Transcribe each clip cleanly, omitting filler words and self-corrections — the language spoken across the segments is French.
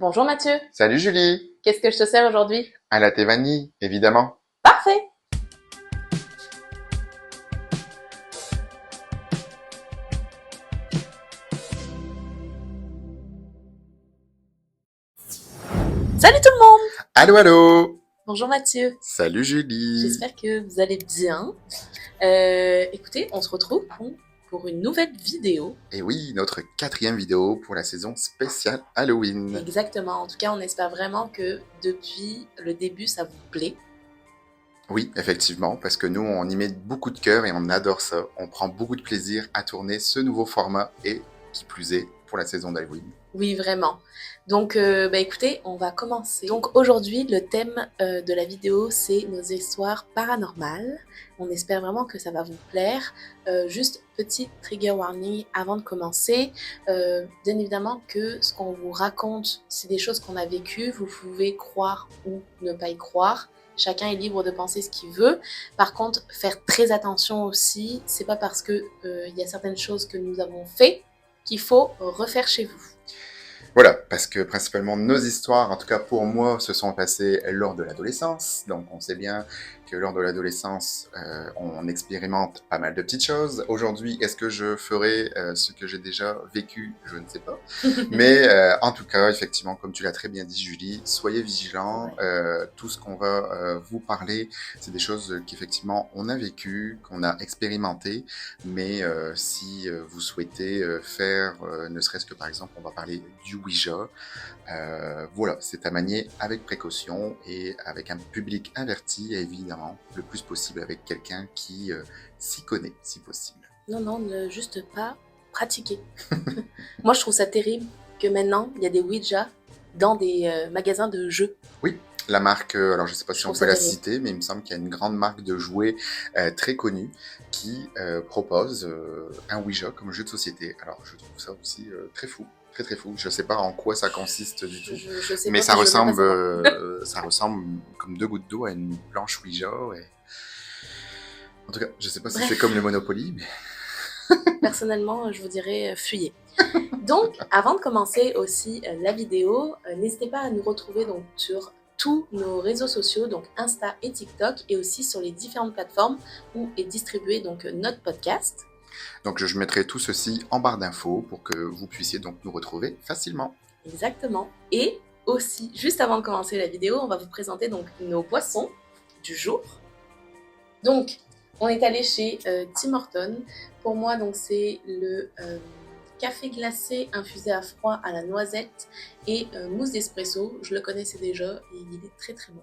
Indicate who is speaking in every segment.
Speaker 1: Bonjour Mathieu,
Speaker 2: Salut Julie,
Speaker 1: qu'est-ce que je te sers aujourd'hui?
Speaker 2: à la thé vanille, évidemment.
Speaker 1: Parfait! Salut tout le monde!
Speaker 2: Allô, allô.
Speaker 1: Bonjour Mathieu,
Speaker 2: Salut Julie.
Speaker 1: j'espère que vous allez bien. Écoutez, on se retrouve pour une nouvelle vidéo.
Speaker 2: Et oui, notre 4e vidéo pour la saison spéciale Halloween.
Speaker 1: Exactement, en tout cas on espère vraiment que depuis le début ça vous plaît.
Speaker 2: Oui, effectivement, parce que nous, on y met beaucoup de cœur et on adore ça. On prend beaucoup de plaisir à tourner ce nouveau format et, qui plus est, pour la saison d'Halloween.
Speaker 1: Oui, vraiment. Donc, écoutez, on va commencer. Donc, aujourd'hui, le thème de la vidéo, c'est nos histoires paranormales. On espère vraiment que ça va vous plaire. Juste petit trigger warning avant de commencer. Bien évidemment que ce qu'on vous raconte, c'est des choses qu'on a vécues. Vous pouvez croire ou ne pas y croire. Chacun est libre de penser ce qu'il veut. Par contre, faire très attention aussi. C'est pas parce que y a certaines choses que nous avons fait qu'il faut refaire chez vous.
Speaker 2: Voilà, parce que principalement nos histoires, en tout cas pour moi, se sont passées lors de l'adolescence. Donc on sait bien que lors de l'adolescence, on expérimente pas mal de petites choses. Aujourd'hui, est-ce que je ferai ce que j'ai déjà vécu? Je ne sais pas. Mais en tout cas, effectivement, comme tu l'as très bien dit Julie, soyez vigilants. Tout ce qu'on va vous parler, c'est des choses qu'effectivement on a vécues, qu'on a expérimentées. Mais si vous souhaitez faire, ne serait-ce que par exemple, on va parler du Ouija. Voilà, c'est à manier avec précaution et avec un public averti, et évidemment, le plus possible avec quelqu'un qui s'y connaît, si possible.
Speaker 1: Non, ne juste pas pratiquer. Moi, je trouve ça terrible que maintenant, il y a des Ouija dans des magasins de jeux.
Speaker 2: Oui, la marque, alors je ne sais pas
Speaker 1: Je
Speaker 2: si on
Speaker 1: trouve
Speaker 2: peut
Speaker 1: ça
Speaker 2: la
Speaker 1: terrible.
Speaker 2: citer, mais il me semble qu'il y a une grande marque de jouets très connue qui propose un Ouija comme jeu de société. Alors je trouve ça aussi très fou. Très très fou. Je ne sais pas en quoi ça consiste du tout,
Speaker 1: Je sais
Speaker 2: mais
Speaker 1: pas, puis je veux même pas savoir.
Speaker 2: ça ressemble comme 2 gouttes d'eau à une planche Ouija. Et... En tout cas, je ne sais pas si c'est comme le
Speaker 1: Bref,
Speaker 2: Monopoly, mais
Speaker 1: personnellement, je vous dirais fuyez. Donc, avant de commencer aussi la vidéo, n'hésitez pas à nous retrouver donc sur tous nos réseaux sociaux, donc Insta et TikTok, et aussi sur les différentes plateformes où est distribué donc notre podcast.
Speaker 2: donc je mettrai tout ceci en barre d'infos pour que vous puissiez donc nous retrouver facilement.
Speaker 1: Exactement. Et aussi, juste avant de commencer la vidéo, on va vous présenter donc nos boissons du jour. Donc, on est allé chez Tim Hortons. Pour moi, donc c'est le café glacé infusé à froid à la noisette et mousse d'espresso. Je le connaissais déjà et il est très très bon.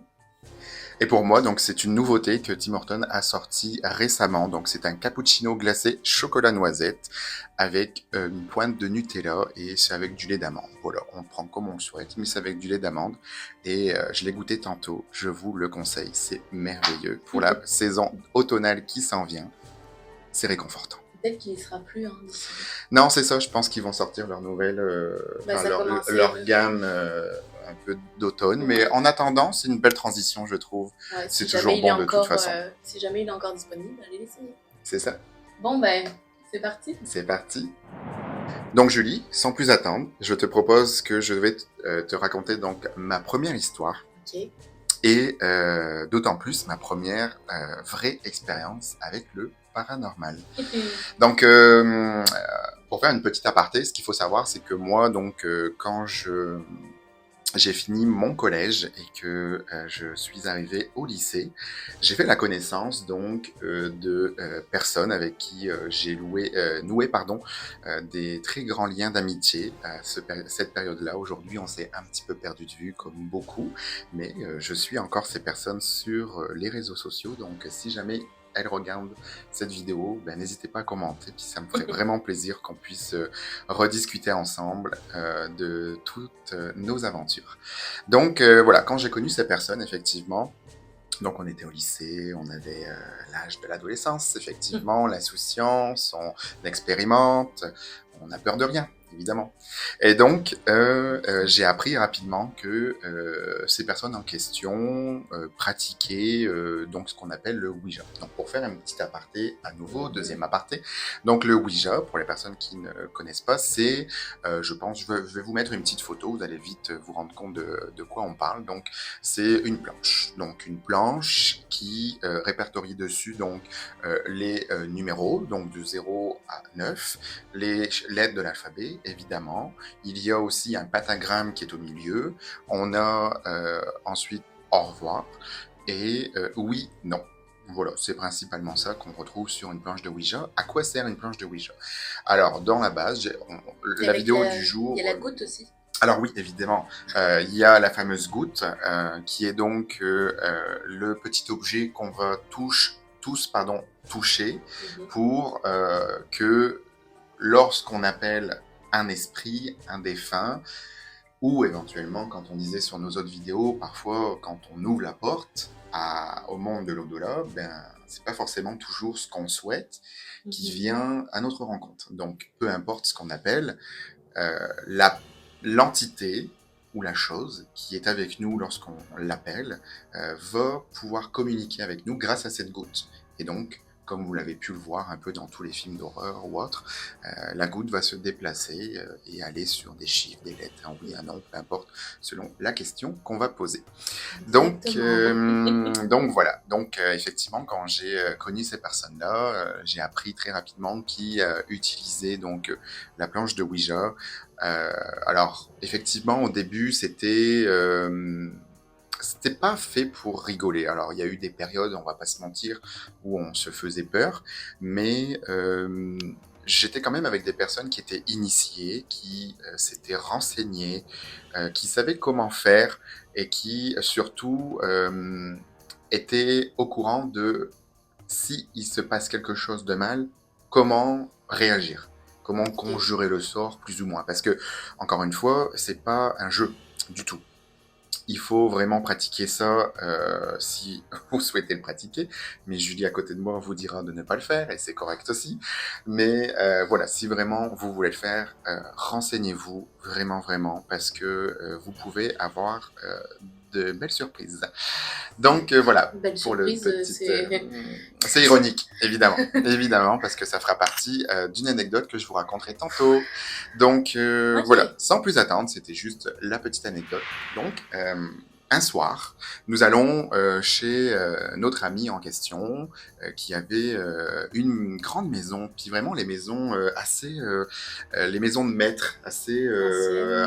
Speaker 2: Et pour moi, donc c'est une nouveauté que Tim Hortons a sorti récemment. Donc c'est un cappuccino glacé chocolat noisette avec une pointe de Nutella et c'est avec du lait d'amande. Voilà, on le prend comme on le souhaite, mais c'est avec du lait d'amande. Et je l'ai goûté tantôt, je vous le conseille, c'est merveilleux. Pour la saison automnale qui s'en vient, c'est réconfortant.
Speaker 1: Peut-être qu'il ne sera plus. Hein,
Speaker 2: Non, c'est ça, je pense qu'ils vont sortir leur nouvelle, leur gamme un peu d'automne. Mais en attendant, c'est une belle transition, je trouve.
Speaker 1: Ouais,
Speaker 2: C'est toujours bon de toute façon.
Speaker 1: si jamais il est encore disponible, allez l'essayer.
Speaker 2: C'est ça.
Speaker 1: Bon ben, c'est parti.
Speaker 2: C'est parti. Donc Julie, sans plus attendre, je te propose que je vais te raconter donc ma première histoire.
Speaker 1: Ok.
Speaker 2: Et d'autant plus ma première vraie expérience avec le paranormal. Donc, pour faire une petite aparté, ce qu'il faut savoir, c'est que moi, donc, quand j'ai fini mon collège et que je suis arrivé au lycée, j'ai fait la connaissance donc de personnes avec qui j'ai noué des très grands liens d'amitié à cette période-là. Aujourd'hui, on s'est un petit peu perdu de vue comme beaucoup, mais je suis encore ces personnes sur les réseaux sociaux. Donc, si jamais elles regardent cette vidéo, ben, n'hésitez pas à commenter, puis ça me ferait vraiment plaisir qu'on puisse rediscuter ensemble de toutes nos aventures. Donc voilà, quand j'ai connu ces personnes, effectivement, donc on était au lycée, on avait l'âge de l'adolescence, effectivement, l'insouciance, on expérimente, on n'a peur de rien. évidemment. Et donc, j'ai appris rapidement que ces personnes en question pratiquaient donc ce qu'on appelle le Ouija. Donc, pour faire un petit aparté, à nouveau, deuxième aparté. Donc, le Ouija, pour les personnes qui ne connaissent pas, c'est, je pense, je vais vous mettre une petite photo, vous allez vite vous rendre compte de quoi on parle. Donc, c'est une planche. Donc, une planche qui répertorie dessus donc les numéros, donc de 0 à 9, les lettres de l'alphabet, évidemment. Il y a aussi un pentagramme qui est au milieu. On a ensuite au revoir et oui, non. Voilà, c'est principalement ça qu'on retrouve sur une planche de Ouija. À quoi sert une planche de Ouija? Alors, dans la base, la vidéo du jour...
Speaker 1: Il y a la goutte aussi.
Speaker 2: Alors oui, évidemment, il y a la fameuse goutte, qui est donc le petit objet qu'on va toucher pour que lorsqu'on appelle un esprit, un défunt, ou éventuellement, quand on disait sur nos autres vidéos, parfois quand on ouvre la porte au monde de l'au-delà, ben, c'est pas forcément toujours ce qu'on souhaite qui vient à notre rencontre. Donc, peu importe ce qu'on appelle, l'entité ou la chose qui est avec nous lorsqu'on l'appelle va pouvoir communiquer avec nous grâce à cette goutte. Et donc, comme vous l'avez pu le voir un peu dans tous les films d'horreur ou autres, la goutte va se déplacer et aller sur des chiffres, des lettres, un oui, un non, peu importe, selon la question qu'on va poser. Donc voilà. Donc effectivement, quand j'ai connu ces personnes-là, j'ai appris très rapidement qui utilisaient donc la planche de Ouija. Alors effectivement, au début, c'était pas fait pour rigoler. Alors, il y a eu des périodes, on va pas se mentir, où on se faisait peur, mais j'étais quand même avec des personnes qui étaient initiées, qui s'étaient renseignées, qui savaient comment faire et qui surtout étaient au courant de si il se passe quelque chose de mal, comment réagir, comment conjurer le sort plus ou moins. Parce que, encore une fois, c'est pas un jeu du tout. Il faut vraiment pratiquer ça si vous souhaitez le pratiquer. Mais Julie à côté de moi vous dira de ne pas le faire et c'est correct aussi. Mais voilà, si vraiment vous voulez le faire, renseignez-vous vraiment, vraiment parce que vous pouvez avoir de belles surprises. Donc voilà,
Speaker 1: Belle
Speaker 2: pour le
Speaker 1: surprise,
Speaker 2: petit... c'est ironique, évidemment. Évidemment, parce que ça fera partie d'une anecdote que je vous raconterai tantôt. Donc
Speaker 1: Ok.
Speaker 2: voilà, sans plus attendre, c'était juste la petite anecdote. Donc, un soir, nous allons chez notre ami en question qui avait une grande maison, puis vraiment les maisons les maisons de maître assez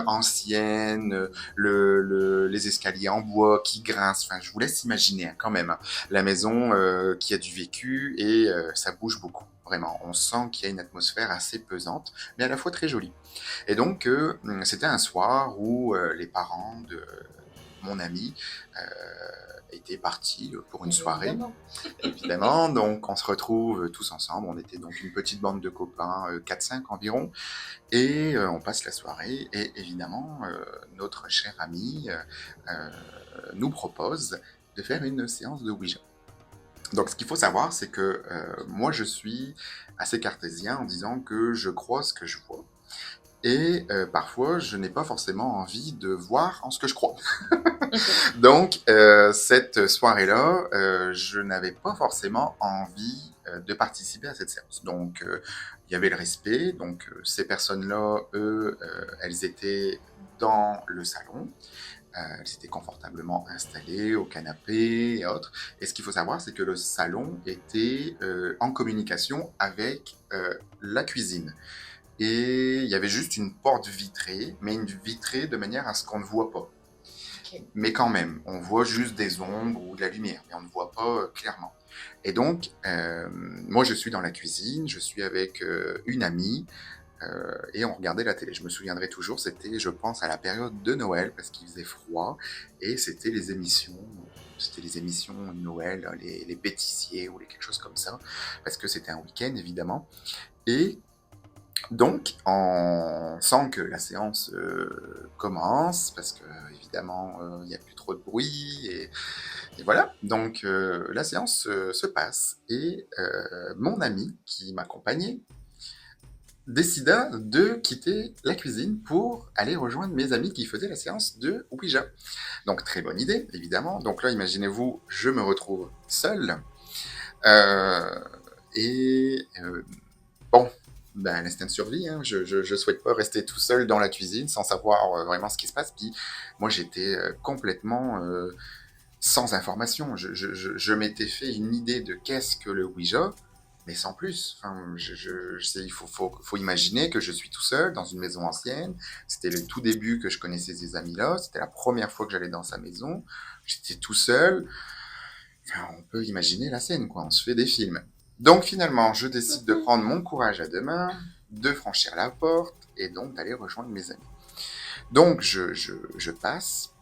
Speaker 2: anciennes, les escaliers en bois qui grincent. Enfin, je vous laisse imaginer hein, quand même hein, la maison qui a du vécu et ça bouge beaucoup. Vraiment, on sent qu'il y a une atmosphère assez pesante, mais à la fois très jolie. Et donc, c'était un soir où les parents de mon ami étaient partis pour une soirée. Évidemment, donc on se retrouve tous ensemble. On était donc une petite bande de copains, 4-5 environ, et on passe la soirée. Et évidemment, notre cher ami nous propose de faire une séance de Ouija. Donc, ce qu'il faut savoir, c'est que moi, je suis assez cartésien en disant que je crois ce que je vois. Et parfois, je n'ai pas forcément envie de voir en ce que je crois. Donc, cette soirée-là, je n'avais pas forcément envie de participer à cette séance. Donc, il y avait le respect. Donc, ces personnes-là, eux, elles étaient dans le salon. Elles étaient confortablement installées au canapé et autres. Et ce qu'il faut savoir, c'est que le salon était en communication avec la cuisine. Et il y avait juste une porte vitrée, mais une vitrée de manière à ce qu'on ne voit pas. Okay. Mais quand même, on voit juste des ombres ou de la lumière, mais on ne voit pas clairement. Et donc, moi je suis dans la cuisine, je suis avec une amie, et on regardait la télé. Je me souviendrai toujours, c'était, je pense, à la période de Noël, parce qu'il faisait froid, et c'était les émissions de Noël, les pâtissiers ou quelque chose comme ça, parce que c'était un week-end, évidemment. Et donc, on sent que la séance commence, parce que évidemment, il n'y a plus trop de bruit, et voilà. Donc, la séance se passe, et mon ami qui m'accompagnait décida de quitter la cuisine pour aller rejoindre mes amis qui faisaient la séance de Ouija. Donc très bonne idée, évidemment. Donc là, imaginez-vous, je me retrouve seul. Euh, et bon, ben, l'instinct de survie, hein, je souhaite pas rester tout seul dans la cuisine sans savoir vraiment ce qui se passe. Puis moi, j'étais complètement sans information. Je m'étais fait une idée de qu'est-ce que le Ouija, mais sans plus. Enfin, faut imaginer que je suis tout seul dans une maison ancienne. C'était le tout début que je connaissais ces amis-là. C'était la première fois que j'allais dans sa maison. J'étais tout seul. Enfin, on peut imaginer la scène, quoi. On se fait des films. Donc finalement, je décide de prendre mon courage à deux mains, de franchir la porte et donc d'aller rejoindre mes amis. Donc je passe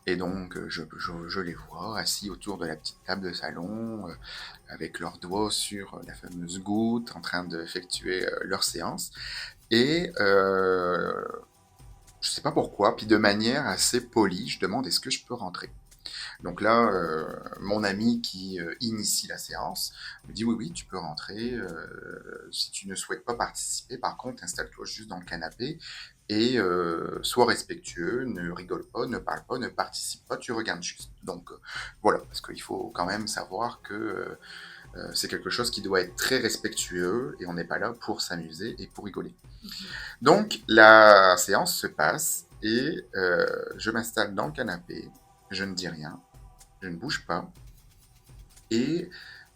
Speaker 2: et donc je les vois assis autour de la petite table de salon avec leurs doigts sur la fameuse goutte en train d'effectuer leur séance. Et je sais pas pourquoi, puis de manière assez polie, je demande est-ce que je peux rentrer. Donc là, mon ami qui initie la séance me dit oui, oui, tu peux rentrer. Si tu ne souhaites pas participer, par contre, installe-toi juste dans le canapé et sois respectueux, ne rigole pas, ne parle pas, ne participe pas, tu regardes juste. Donc voilà, parce qu'il faut quand même savoir que c'est quelque chose qui doit être très respectueux et on n'est pas là pour s'amuser et pour rigoler. Donc la séance se passe et je m'installe dans le canapé, je ne dis rien, je ne bouge pas. Et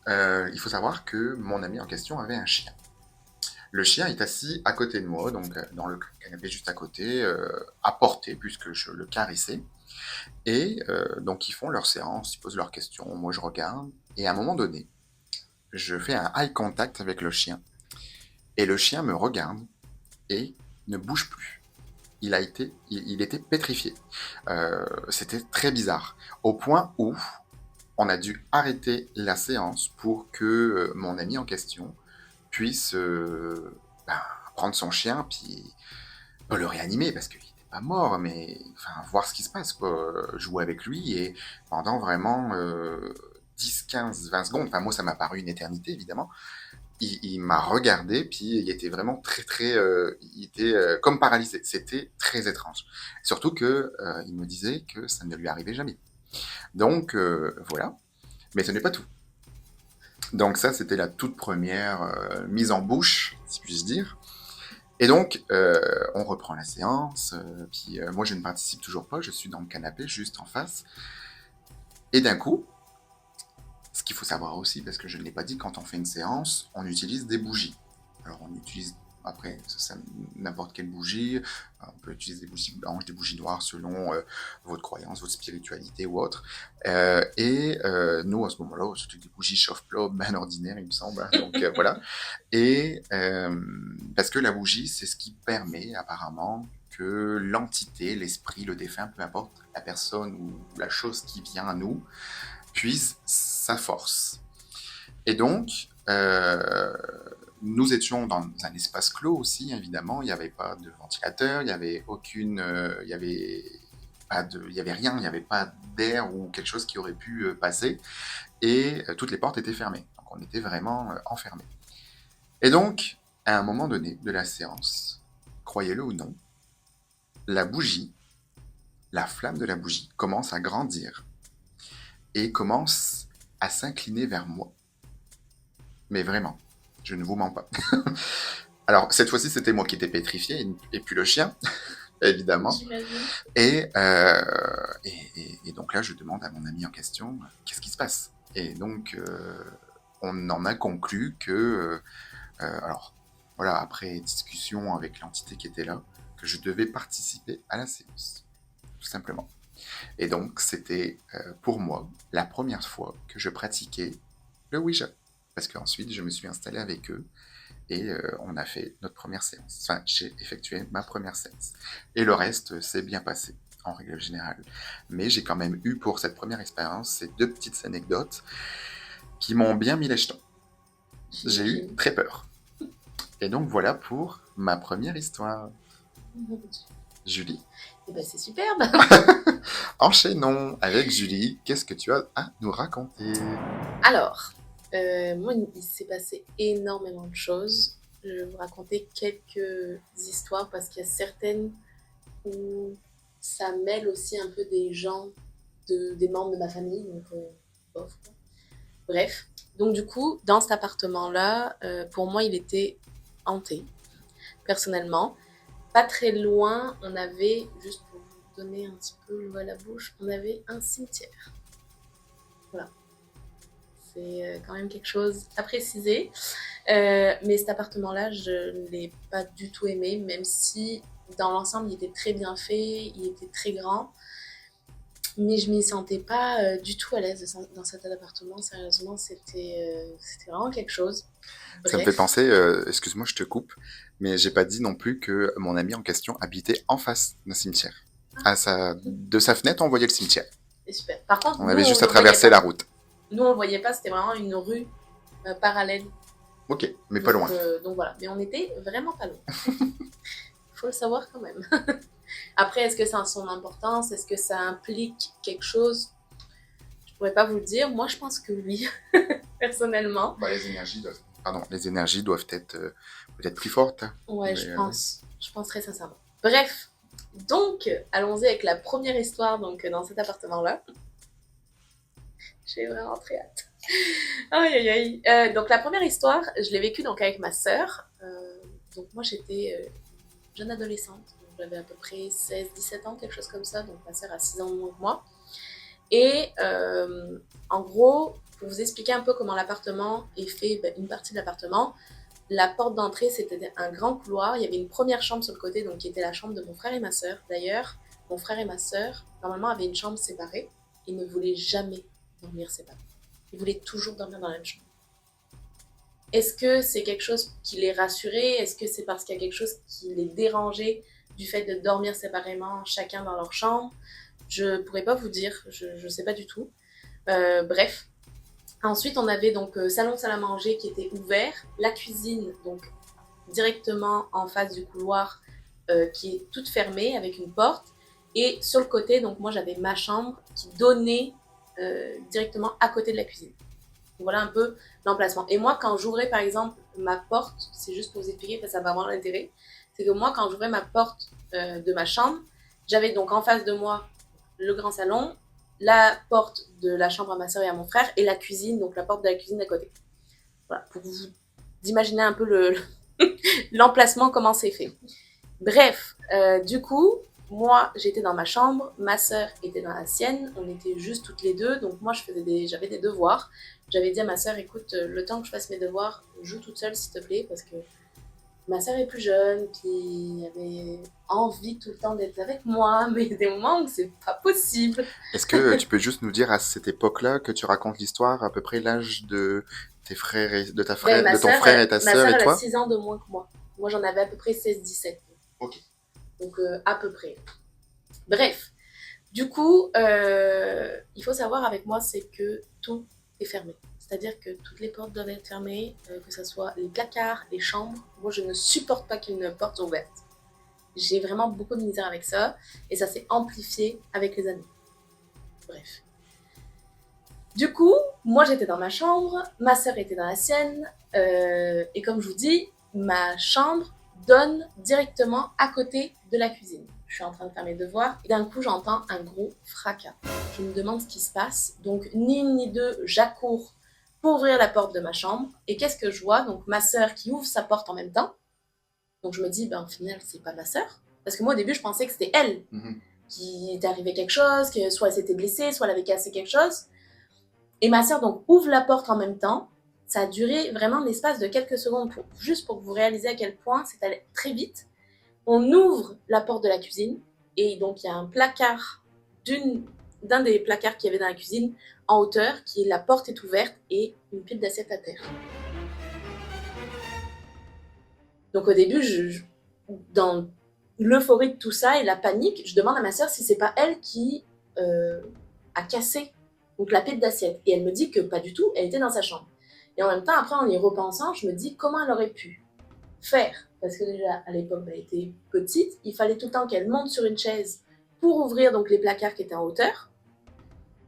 Speaker 2: il faut savoir que mon ami en question avait un chien. Le chien est assis à côté de moi, donc dans le canapé juste à côté, à portée, puisque je le caressais. Et donc ils font leur séance, ils posent leurs questions, moi je regarde. Et à un moment donné, je fais un eye contact avec le chien. Et le chien me regarde et ne bouge plus. Il était pétrifié. C'était très bizarre. Au point où on a dû arrêter la séance pour que mon ami en question puisse ben, prendre son chien, puis pas le réanimer parce qu'il n'était pas mort, mais enfin, voir ce qui se passe, quoi. Jouer avec lui et pendant vraiment 10, 15, 20 secondes, enfin moi ça m'a paru une éternité évidemment, il m'a regardé, puis il était vraiment très très, il était comme paralysé. C'était très étrange. Surtout que il me disait que ça ne lui arrivait jamais. Donc voilà. Mais ce n'est pas tout. Donc ça, c'était la toute première mise en bouche, si puis-je dire. Et donc, on reprend la séance, puis moi, je ne participe toujours pas, je suis dans le canapé, juste en face. Et d'un coup, ce qu'il faut savoir aussi, parce que je ne l'ai pas dit, quand on fait une séance, on utilise des bougies. Alors, on utilise, après, n'importe quelle bougie. On peut utiliser des bougies blanches, des bougies noires, selon votre croyance, votre spiritualité ou autre. Nous, à ce moment-là, c'était des bougies chauffe-plat bien ordinaires, il me semble. Hein, donc, voilà. Et parce que la bougie, c'est ce qui permet, apparemment, que l'entité, l'esprit, le défunt, peu importe la personne ou la chose qui vient à nous, puise sa force. Et donc, nous étions dans un espace clos aussi, évidemment. Il n'y avait pas de ventilateur, il n'y avait aucune, il y avait pas de, il y avait rien, il n'y avait pas d'air ou quelque chose qui aurait pu passer. Et toutes les portes étaient fermées. Donc, on était vraiment enfermés. Et donc, à un moment donné de la séance, croyez-le ou non, la bougie, la flamme de la bougie commence à grandir et commence à s'incliner vers moi. Mais vraiment, je ne vous mens pas. Alors, cette fois-ci, c'était moi qui étais pétrifié, et puis le chien, évidemment.
Speaker 1: J'imagine.
Speaker 2: Et donc là, je demande à mon ami en question, qu'est-ce qui se passe? Et donc, on en a conclu que, alors, voilà, après discussion avec l'entité qui était là, que je devais participer à la séance, tout simplement. Et donc, c'était pour moi la première fois que je pratiquais le Ouija. Parce qu'ensuite, je me suis installé avec eux et on a fait notre première séance. Enfin, j'ai effectué ma première séance. Et le reste s'est bien passé, en règle générale. Mais j'ai quand même eu pour cette première expérience ces deux petites anecdotes qui m'ont bien mis les jetons. J'ai eu très peur. Et donc voilà pour ma première histoire. Julie,
Speaker 1: Et ben c'est superbe.
Speaker 2: enchaînons avec Julie. Qu'est-ce que tu as à nous raconter?
Speaker 1: Alors, moi, il s'est passé énormément de choses. je vais vous raconter quelques histoires parce qu'il y a certaines où ça mêle aussi un peu des gens, des membres de ma famille, donc bof, quoi. Bref, donc du coup, dans cet appartement-là, pour moi, il était hanté, personnellement. Pas très loin, on avait, juste pour vous donner un petit peu l'eau à la bouche, on avait un cimetière. Voilà. C'est quand même quelque chose à préciser. Mais cet appartement-là, je ne l'ai pas du tout aimé, même si dans l'ensemble, il était très bien fait, il était très grand. Mais je m'y sentais pas du tout à l'aise dans cet appartement. Sérieusement, c'était vraiment quelque chose.
Speaker 2: Ça me fait
Speaker 1: Bref.
Speaker 2: penser, excuse-moi, je te coupe, mais j'ai pas dit non plus que mon ami en question habitait en face d'un cimetière. De sa fenêtre, on voyait le cimetière.
Speaker 1: C'est super. Par contre,
Speaker 2: On
Speaker 1: nous,
Speaker 2: avait
Speaker 1: on
Speaker 2: juste à
Speaker 1: le voyait
Speaker 2: traverser la
Speaker 1: pas.
Speaker 2: route.
Speaker 1: Nous, on le voyait pas, c'était vraiment une rue parallèle.
Speaker 2: Ok, mais pas loin.
Speaker 1: Donc voilà. Mais on était vraiment pas loin. Faut le savoir quand même. Après, est-ce que ça a son importance? Est-ce que ça implique quelque chose? Je pourrais pas vous le dire. Moi, je pense que oui, personnellement.
Speaker 2: Bah, les énergies doivent être peut-être plus fortes.
Speaker 1: Ouais,
Speaker 2: Mais,
Speaker 1: je pense. Je pense très sincèrement. Bref. Donc, allons-y avec la première histoire donc, dans cet appartement-là. J'ai vraiment très hâte. Aïe, aïe, aïe. Donc, la première histoire, je l'ai vécue donc, avec ma sœur. Donc, moi, j'étais jeune adolescente. Donc, j'avais à peu près 16-17 ans, quelque chose comme ça. Donc, ma sœur a 6 ans de moins que moi. Et en gros, pour vous expliquer un peu comment l'appartement est fait, ben, une partie de l'appartement, la porte d'entrée, c'était un grand couloir. Il y avait une première chambre sur le côté, donc qui était la chambre de mon frère et ma sœur. D'ailleurs, mon frère et ma sœur, normalement, avaient une chambre séparée. Ils ne voulaient jamais dormir séparés. Ils voulaient toujours dormir dans la même chambre. Est-ce que c'est quelque chose qui les rassurait? Est-ce que c'est parce qu'il y a quelque chose qui les dérangeait du fait de dormir séparément, chacun dans leur chambre? Je ne pourrais pas vous dire, je ne sais pas du tout. Bref. Ensuite, on avait donc salon, salle à manger qui était ouvert, la cuisine donc directement en face du couloir qui est toute fermée avec une porte. Et sur le côté, donc moi j'avais ma chambre qui donnait directement à côté de la cuisine. Donc, voilà un peu l'emplacement. Et moi, quand j'ouvrais par exemple ma porte, c'est juste pour vous expliquer parce que ça va avoir l'intérêt, c'est que moi, quand j'ouvrais ma porte de ma chambre, j'avais donc en face de moi le grand salon, la porte de la chambre à ma soeur et à mon frère, et la cuisine, donc la porte de la cuisine à côté. Voilà, pour vous imaginer un peu l'emplacement, comment c'est fait. Bref, du coup, moi, j'étais dans ma chambre, ma sœur était dans la sienne, on était juste toutes les deux, donc moi, j'avais des devoirs. J'avais dit à ma sœur, écoute, le temps que je fasse mes devoirs, joue toute seule, s'il te plaît, parce que ma sœur est plus jeune, puis elle avait envie tout le temps d'être avec moi, mais il y a des moments où c'est pas possible.
Speaker 2: Est-ce que tu peux juste nous dire à cette époque-là que tu racontes l'histoire, à peu près l'âge de tes frères et
Speaker 1: Ben,
Speaker 2: de ton frère et ta
Speaker 1: ma
Speaker 2: sœur
Speaker 1: sœur,
Speaker 2: et
Speaker 1: elle a
Speaker 2: toi?
Speaker 1: 6 ans de moins que moi. Moi, j'en avais à peu près 16-17.
Speaker 2: Ok.
Speaker 1: Donc, à peu près. Bref. Du coup, il faut savoir avec moi, c'est que tout est fermé. C'est-à-dire que toutes les portes doivent être fermées, que ce soit les placards, les chambres. Moi, je ne supporte pas qu'il y ait une porte ouverte. J'ai vraiment beaucoup de misère avec ça. Et ça s'est amplifié avec les années. Bref. Du coup, moi j'étais dans ma chambre, ma sœur était dans la sienne, et comme je vous dis, ma chambre donne directement à côté de la cuisine. Je suis en train de faire mes devoirs et d'un coup j'entends un gros fracas. Je me demande ce qui se passe, donc ni une ni deux, j'accours pour ouvrir la porte de ma chambre et qu'est-ce que je vois? Donc ma sœur qui ouvre sa porte en même temps. Donc je me dis, ben au final c'est pas ma sœur, parce que moi au début je pensais que c'était elle qui était arrivé quelque chose, que soit elle s'était blessée, soit elle avait cassé quelque chose. Et ma sœur donc ouvre la porte en même temps. Ça a duré vraiment l'espace de quelques secondes, juste pour que vous réalisiez à quel point c'est allé très vite. On ouvre la porte de la cuisine et donc il y a un placard d'un des placards qu'il y avait dans la cuisine en hauteur, la porte est ouverte et une pile d'assiettes à terre. Donc au début, dans l'euphorie de tout ça et la panique, je demande à ma sœur si c'est pas elle qui a cassé donc la pile d'assiettes. Et elle me dit que pas du tout, elle était dans sa chambre. Et en même temps, après, en y repensant, je me dis comment elle aurait pu faire. Parce que déjà, à l'époque, elle était petite, il fallait tout le temps qu'elle monte sur une chaise pour ouvrir donc les placards qui étaient en hauteur.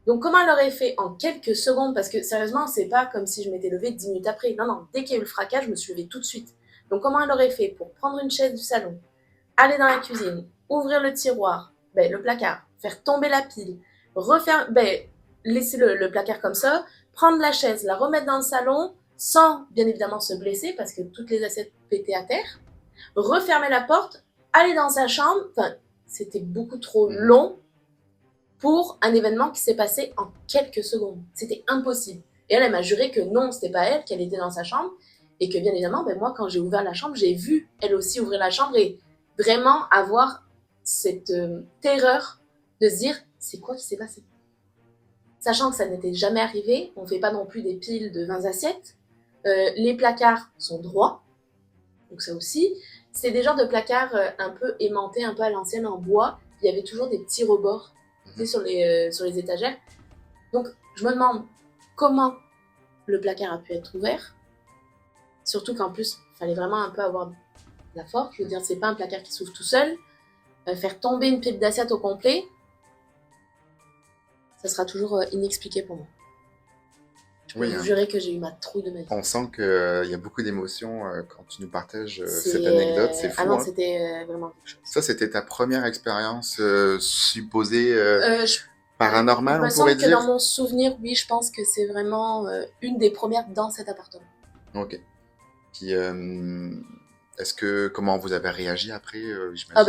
Speaker 1: Donc comment elle aurait fait en quelques secondes, parce que sérieusement, c'est pas comme si je m'étais levée 10 minutes après. Non, non, dès qu'il y a eu le fracas, je me suis levée tout de suite. Donc comment elle aurait fait pour prendre une chaise du salon, aller dans la cuisine, ouvrir le tiroir, le placard, faire tomber la pile, refaire, laisser le placard comme ça, prendre la chaise, la remettre dans le salon, sans bien évidemment se blesser parce que toutes les assiettes pétaient à terre, refermer la porte, aller dans sa chambre, enfin, c'était beaucoup trop long pour un événement qui s'est passé en quelques secondes. C'était impossible. Et elle m'a juré que non, c'était pas elle, qu'elle était dans sa chambre, et que bien évidemment, moi, quand j'ai ouvert la chambre, j'ai vu elle aussi ouvrir la chambre et vraiment avoir cette terreur de se dire, c'est quoi qui s'est passé? Sachant que ça n'était jamais arrivé, on ne fait pas non plus des piles de 20 assiettes, les placards sont droits, donc ça aussi. C'est des genres de placards un peu aimantés, un peu à l'ancienne en bois. Il y avait toujours des petits rebords sur les étagères. Donc je me demande comment le placard a pu être ouvert. Surtout qu'en plus, il fallait vraiment un peu avoir de la force. Je veux dire, c'est pas un placard qui s'ouvre tout seul. Faire tomber une pile d'assiettes au complet, ça sera toujours inexpliqué pour moi. Je peux vous jurer que j'ai eu ma trouille de ma vie.
Speaker 2: On sent qu'il y a beaucoup d'émotions quand tu nous partages cette anecdote, c'est fou.
Speaker 1: Ah non, c'était vraiment quelque chose.
Speaker 2: Ça, c'était ta première expérience supposée paranormale, on pourrait dire?
Speaker 1: Il me semble que dans mon souvenir, oui, je pense que c'est vraiment une des premières dans cet appartement.
Speaker 2: Ok. Puis, comment vous avez réagi après?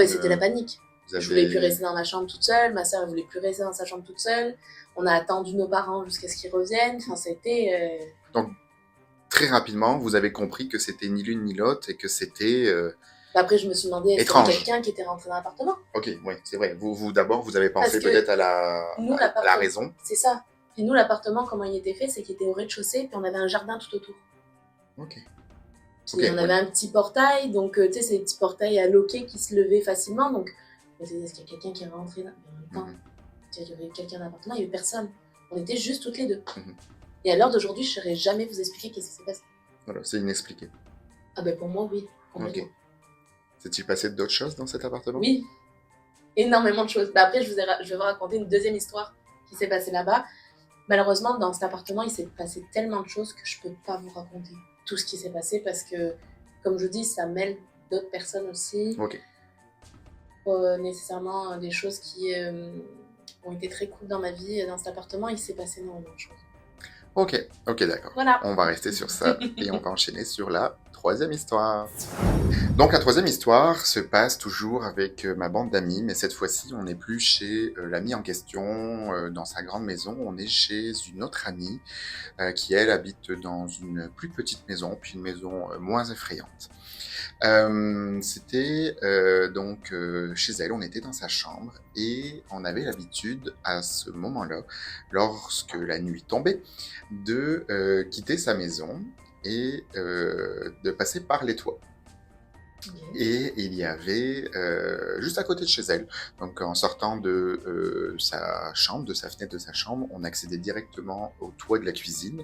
Speaker 1: C'était la panique. Je voulais plus rester dans ma chambre toute seule, ma sœur voulait plus rester dans sa chambre toute seule. On a attendu nos parents jusqu'à ce qu'ils reviennent. Enfin, c'était.
Speaker 2: Donc, très rapidement, vous avez compris que c'était ni l'une ni l'autre et que c'était.
Speaker 1: Après, je me suis demandé est-ce qu'il y avait quelqu'un qui était rentré dans l'appartement.
Speaker 2: Ok, oui, c'est vrai. Vous d'abord, vous avez pensé peut-être à la raison.
Speaker 1: C'est ça. Puis nous, l'appartement, comment il était fait, c'est qu'il était au rez-de-chaussée, puis on avait un jardin tout autour.
Speaker 2: Ok.
Speaker 1: Puis on avait un petit portail, donc tu sais, c'est des petits portails à loquer qui se levaient facilement. Donc, est-ce qu'il y a quelqu'un qui est rentré là? Mais en même temps, il y avait quelqu'un dans l'appartement, il n'y avait personne. On était juste toutes les deux. Et à l'heure d'aujourd'hui, je ne saurais jamais vous expliquer qu'est-ce qui s'est passé.
Speaker 2: Voilà, c'est inexpliqué.
Speaker 1: Ah pour moi, oui. Complètement.
Speaker 2: Ok. S'est-il passé d'autres choses dans cet appartement?
Speaker 1: Oui. Énormément de choses. Après, je vais vous raconter une deuxième histoire qui s'est passée là-bas. Malheureusement, dans cet appartement, il s'est passé tellement de choses que je ne peux pas vous raconter tout ce qui s'est passé parce que, comme je dis, ça mêle d'autres personnes aussi.
Speaker 2: Ok.
Speaker 1: Nécessairement des choses qui ont été très cool dans ma vie. Dans cet appartement, il s'est passé énormément de choses.
Speaker 2: Ok, d'accord.
Speaker 1: Voilà.
Speaker 2: On va rester sur ça et on va enchaîner sur la troisième histoire. Donc la troisième histoire se passe toujours avec ma bande d'amis, mais cette fois-ci on n'est plus chez l'ami en question dans sa grande maison, on est chez une autre amie qui elle habite dans une plus petite maison, puis une maison moins effrayante. C'était donc chez elle, on était dans sa chambre et on avait l'habitude à ce moment-là, lorsque la nuit tombait, de quitter sa maison et de passer par les toits. Et il y avait juste à côté de chez elle, donc en sortant de sa chambre, de sa fenêtre de sa chambre, on accédait directement au toit de la cuisine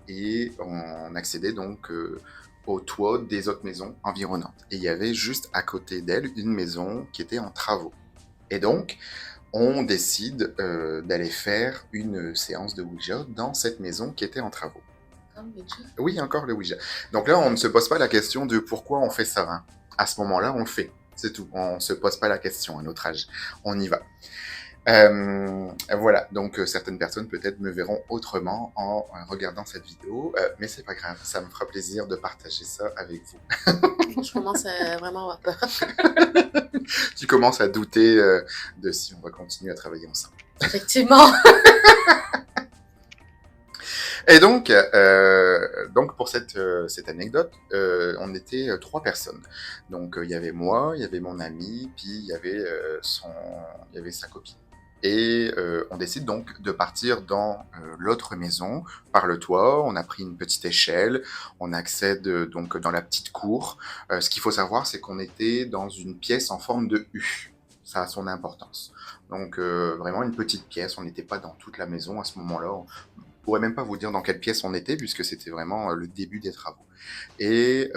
Speaker 2: et on accédait donc au toit des autres maisons environnantes. Et il y avait juste à côté d'elle une maison qui était en travaux. Et donc, on décide d'aller faire une séance de Ouija dans cette maison qui était en travaux. Oui, encore le Ouija. Donc là, on ne se pose pas la question de pourquoi on fait ça. Hein. À ce moment-là, on le fait. C'est tout. On ne se pose pas la question à notre âge. On y va. Voilà, donc certaines personnes peut-être me verront autrement en regardant cette vidéo, mais c'est pas grave, ça me fera plaisir de partager ça avec vous.
Speaker 1: Je commence à vraiment avoir peur.
Speaker 2: Tu commences à douter de si on va continuer à travailler ensemble.
Speaker 1: Effectivement.
Speaker 2: Et donc pour cette anecdote, on était 3 personnes. Donc il y avait moi, il y avait mon ami, puis il y avait sa copine. Et on décide donc de partir dans l'autre maison par le toit. On a pris une petite échelle, on accède donc dans la petite cour. Ce qu'il faut savoir, c'est qu'on était dans une pièce en forme de U. Ça a son importance. Donc vraiment une petite pièce, on n'était pas dans toute la maison à ce moment-là. Je pourrais même pas vous dire dans quelle pièce on était, puisque c'était vraiment le début des travaux. Et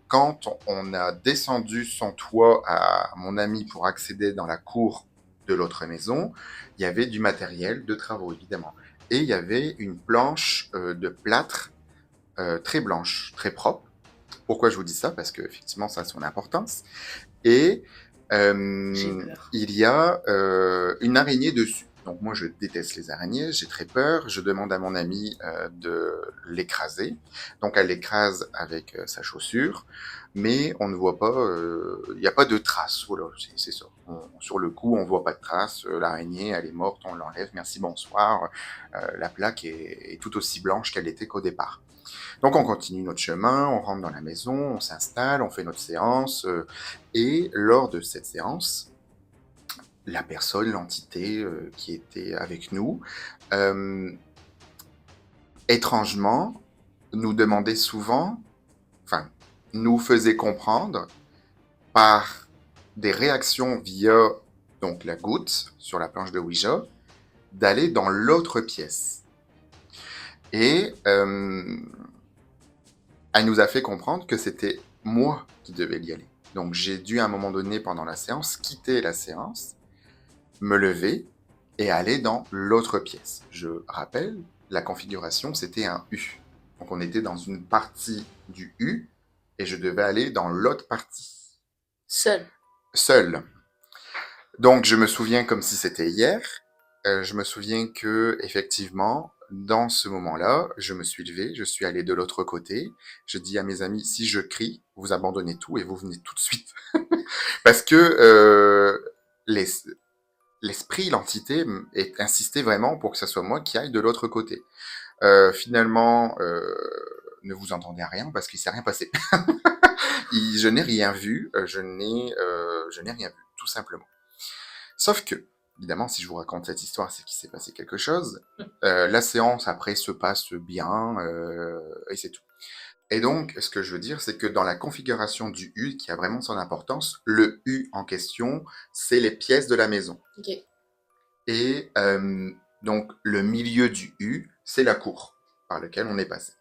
Speaker 2: quand on a descendu son toit à mon ami pour accéder dans la cour de l'autre maison, il y avait du matériel de travaux, évidemment. Et il y avait une planche de plâtre très blanche, très propre. Pourquoi je vous dis ça? Parce qu'effectivement, ça a son importance. Et
Speaker 1: J'ai peur.
Speaker 2: il y a une araignée dessus. Donc moi, je déteste les araignées, j'ai très peur. Je demande à mon amie de l'écraser. Donc elle l'écrase avec sa chaussure, mais on ne voit pas, il n'y a pas de traces. Voilà, c'est ça. Sur le coup, on voit pas de traces. L'araignée, elle est morte, on l'enlève. Merci, bonsoir. La plaque est tout aussi blanche qu'elle était qu'au départ. Donc on continue notre chemin, on rentre dans la maison, on s'installe, on fait notre séance. Et lors de cette séance, la personne, l'entité qui était avec nous, euh, étrangement, nous demandait souvent, enfin, nous faisait comprendre par des réactions via donc la goutte sur la planche de Ouija, d'aller dans l'autre pièce. Et elle nous a fait comprendre que c'était moi qui devais y aller. Donc j'ai dû à un moment donné pendant la séance quitter la séance, me lever et aller dans l'autre pièce. Je rappelle, la configuration c'était un U. Donc on était dans une partie du U et je devais aller dans l'autre partie.
Speaker 1: Seul.
Speaker 2: Seul. Donc je me souviens comme si c'était hier. Je me souviens que effectivement, dans ce moment-là, je me suis levé, je suis allé de l'autre côté. Je dis à mes amis, si je crie, vous abandonnez tout et vous venez tout de suite. Parce que les, l'esprit, l'entité, insistait vraiment pour que ce soit moi qui aille de l'autre côté. Finalement, ne vous entendez à rien parce qu'il s'est rien passé. Je n'ai rien vu, je n'ai rien vu, tout simplement. Sauf que, évidemment, si je vous raconte cette histoire, c'est qu'il s'est passé quelque chose. La séance après se passe bien et c'est tout. Et donc, ce que je veux dire, c'est que dans la configuration du U, qui a vraiment son importance, le U en question, c'est les pièces de la maison.
Speaker 1: Ok.
Speaker 2: Et donc, le milieu du U, c'est la cour par laquelle on est passé.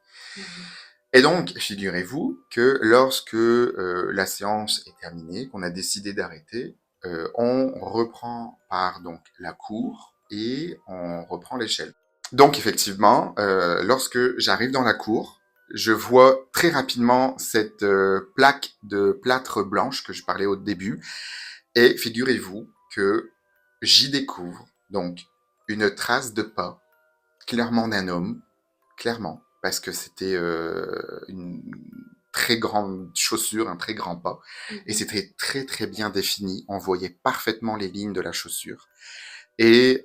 Speaker 2: Et donc, figurez-vous que lorsque la séance est terminée, qu'on a décidé d'arrêter, on reprend par donc la cour et on reprend l'échelle. Donc, effectivement, lorsque j'arrive dans la cour, je vois très rapidement cette plaque de plâtre blanche que je parlais au début. Et figurez-vous que j'y découvre donc une trace de pas, clairement d'un homme, clairement, parce que c'était une très grande chaussure, un très grand pas, et c'était très très bien défini. On voyait parfaitement les lignes de la chaussure. Et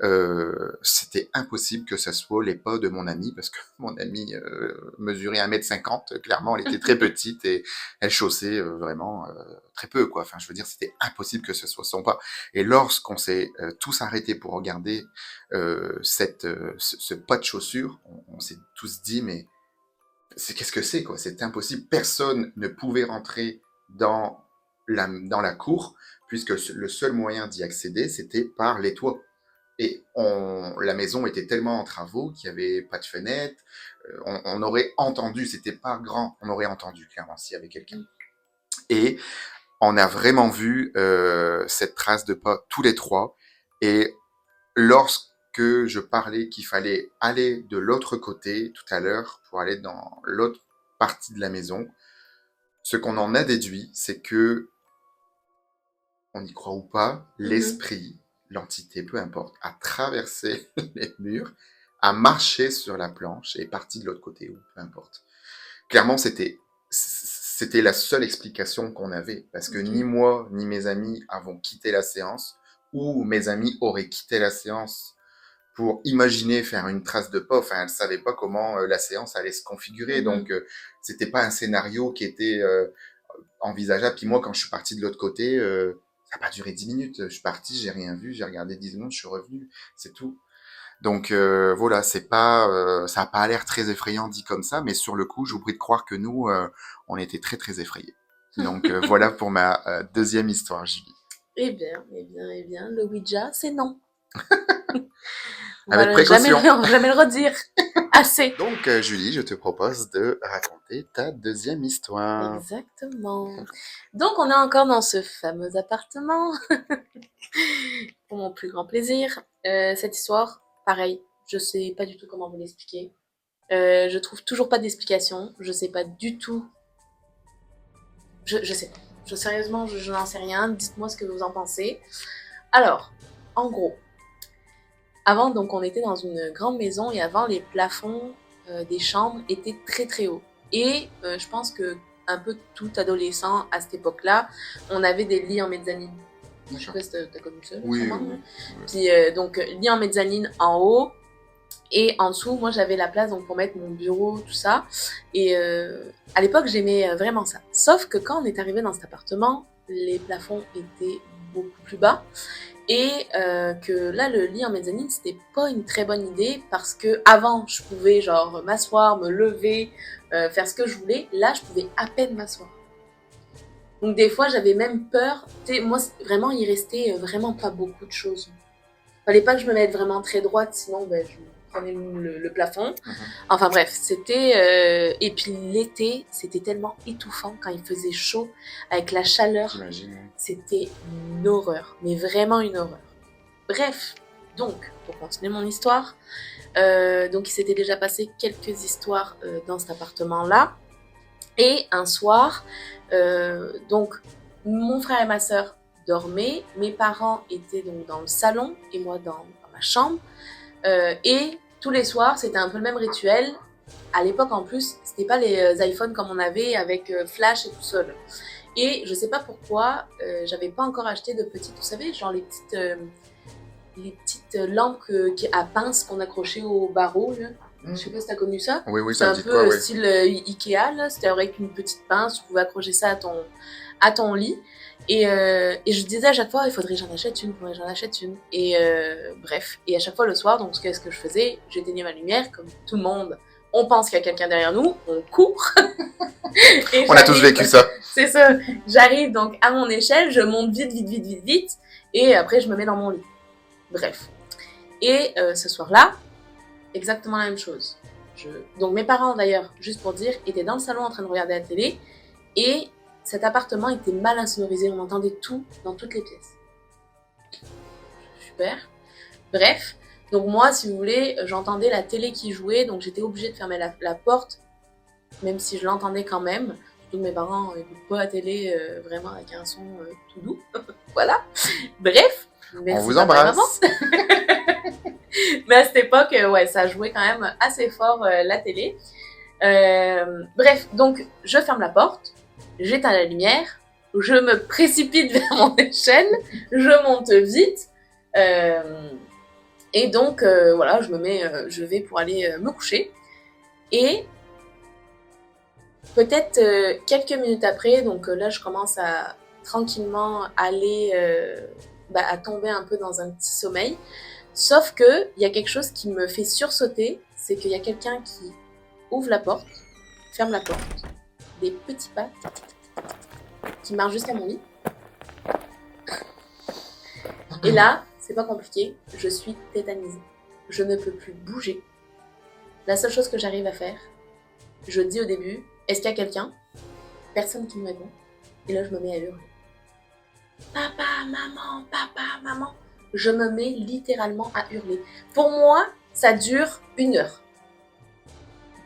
Speaker 2: c'était impossible que ça soit les pas de mon amie, parce que mon amie mesurait 1,50 m, clairement, elle était très petite et elle chaussait vraiment très peu, quoi. Enfin, je veux dire, c'était impossible que ce soit son pas. Et lorsqu'on s'est tous arrêtés pour regarder ce pas de chaussure, on s'est tous dit, mais qu'est-ce que c'est, quoi? C'est impossible. Personne ne pouvait rentrer dans la cour, puisque le seul moyen d'y accéder, c'était par les toits. Et la maison était tellement en travaux qu'il n'y avait pas de fenêtre. On aurait entendu, c'était pas grand, on aurait entendu clairement s'il y avait quelqu'un. Et on a vraiment vu cette trace de pas tous les trois. Et lorsque je parlais qu'il fallait aller de l'autre côté tout à l'heure pour aller dans l'autre partie de la maison, ce qu'on en a déduit, c'est que, on y croit ou pas, l'esprit, l'entité, peu importe, a traversé les murs, a marché sur la planche et est parti de l'autre côté, ou peu importe. Clairement, c'était la seule explication qu'on avait, parce que ni moi, ni mes amis avons quitté la séance, ou mes amis auraient quitté la séance pour imaginer faire une trace de pas. Enfin, elles ne savaient pas comment la séance allait se configurer, donc c'était pas un scénario qui était envisageable. Puis moi, quand je suis parti de l'autre côté, ça n'a pas duré 10 minutes. Je suis parti, j'ai rien vu, j'ai regardé 10 secondes, je suis revenu, c'est tout. Donc voilà, c'est pas, ça a pas l'air très effrayant dit comme ça, mais sur le coup, je vous prie de croire que nous, on était très très effrayés. Donc voilà pour ma deuxième histoire, Julie.
Speaker 1: Eh bien, eh bien, eh bien, le Ouija, c'est non.
Speaker 2: Avec
Speaker 1: Jamais,
Speaker 2: précaution.
Speaker 1: on va jamais le redire. Assez.
Speaker 2: Donc Julie, je te propose de raconter ta deuxième histoire.
Speaker 1: Exactement. Donc, on est encore dans ce fameux appartement, pour mon plus grand plaisir. Cette histoire, pareil, je sais pas du tout comment vous l'expliquer. Je trouve toujours pas d'explication. Je sais pas du tout Je sais pas. Sérieusement, je n'en sais rien. Dites-moi ce que vous en pensez. Alors, en gros, avant, donc, on était dans une grande maison et avant, les plafonds des chambres étaient très très hauts. Et je pense que un peu tout adolescent à cette époque-là, on avait des lits en mezzanine. Je sais pas si t'as connu ça.
Speaker 2: Oui,
Speaker 1: sûrement,
Speaker 2: oui.
Speaker 1: Puis donc, lit en mezzanine en haut. Et en dessous, moi, j'avais la place donc, pour mettre mon bureau, tout ça. Et à l'époque, j'aimais vraiment ça. Sauf que quand on est arrivé dans cet appartement, les plafonds étaient beaucoup plus bas. Et que là, le lit en mezzanine, c'était pas une très bonne idée parce que avant, je pouvais genre m'asseoir, me lever, faire ce que je voulais. Là, je pouvais à peine m'asseoir. Donc des fois, j'avais même peur. Tu sais, moi, vraiment, il restait vraiment pas beaucoup de choses. Fallait pas que je me mette vraiment très droite, sinon ben, je prenais le plafond. Enfin bref, c'était... et puis l'été, c'était tellement étouffant quand il faisait chaud, avec la chaleur.
Speaker 2: J'imagine.
Speaker 1: C'était une horreur, mais vraiment une horreur. Bref, donc, pour continuer mon histoire, donc il s'était déjà passé quelques histoires dans cet appartement-là. Et un soir, donc mon frère et ma sœur dormaient, mes parents étaient donc dans le salon et moi dans ma chambre. Et tous les soirs, c'était un peu le même rituel. À l'époque, en plus, c'était pas les iPhones comme on avait avec flash et tout seul. Et je sais pas pourquoi, j'avais pas encore acheté de petites, vous savez, genre les petites lampes à pince qu'on accrochait au barreau, là. Je sais pas si t'as connu ça.
Speaker 2: Oui,
Speaker 1: c'est
Speaker 2: ça
Speaker 1: un
Speaker 2: me dit
Speaker 1: peu
Speaker 2: quoi, ouais.
Speaker 1: style Ikea, là. C'était avec une petite pince, tu pouvais accrocher ça à ton lit. Et je disais à chaque fois, il faudrait que j'en achète une, Et bref, et à chaque fois le soir, donc qu'est-ce que je faisais? J'éteignais ma lumière, comme tout le monde. On pense qu'il y a quelqu'un derrière nous, on court. Et
Speaker 2: on a tous vécu ça.
Speaker 1: C'est ça. J'arrive donc à mon échelle, je monte vite, et après je me mets dans mon lit. Bref. Et ce soir-là, exactement la même chose. Donc mes parents d'ailleurs, juste pour dire, étaient dans le salon en train de regarder la télé, et cet appartement était mal insonorisé, on entendait tout dans toutes les pièces. Super. Bref, donc moi, si vous voulez, j'entendais la télé qui jouait, donc j'étais obligée de fermer la porte, même si je l'entendais quand même. Surtout que mes parents n'écoutent pas la télé vraiment avec un son tout doux. Voilà. Bref.
Speaker 2: On vous embrasse.
Speaker 1: Mais à cette époque, ouais, ça jouait quand même assez fort la télé. Bref, donc je ferme la porte, j'éteins la lumière, je me précipite vers mon échelle, je monte vite. Et donc, voilà, je vais pour aller me coucher. Et peut-être quelques minutes après, donc là, je commence à tranquillement aller, à tomber un peu dans un petit sommeil. Sauf que il y a quelque chose qui me fait sursauter, c'est qu'il y a quelqu'un qui ouvre la porte, ferme la porte, des petits pas qui marchent jusqu'à mon lit. Et là, c'est pas compliqué, je suis tétanisée. Je ne peux plus bouger. La seule chose que j'arrive à faire, je dis au début, est-ce qu'il y a quelqu'un? Personne qui me répond. Et là, je me mets à hurler. Papa, maman. Je me mets littéralement à hurler. Pour moi, ça dure 1 heure.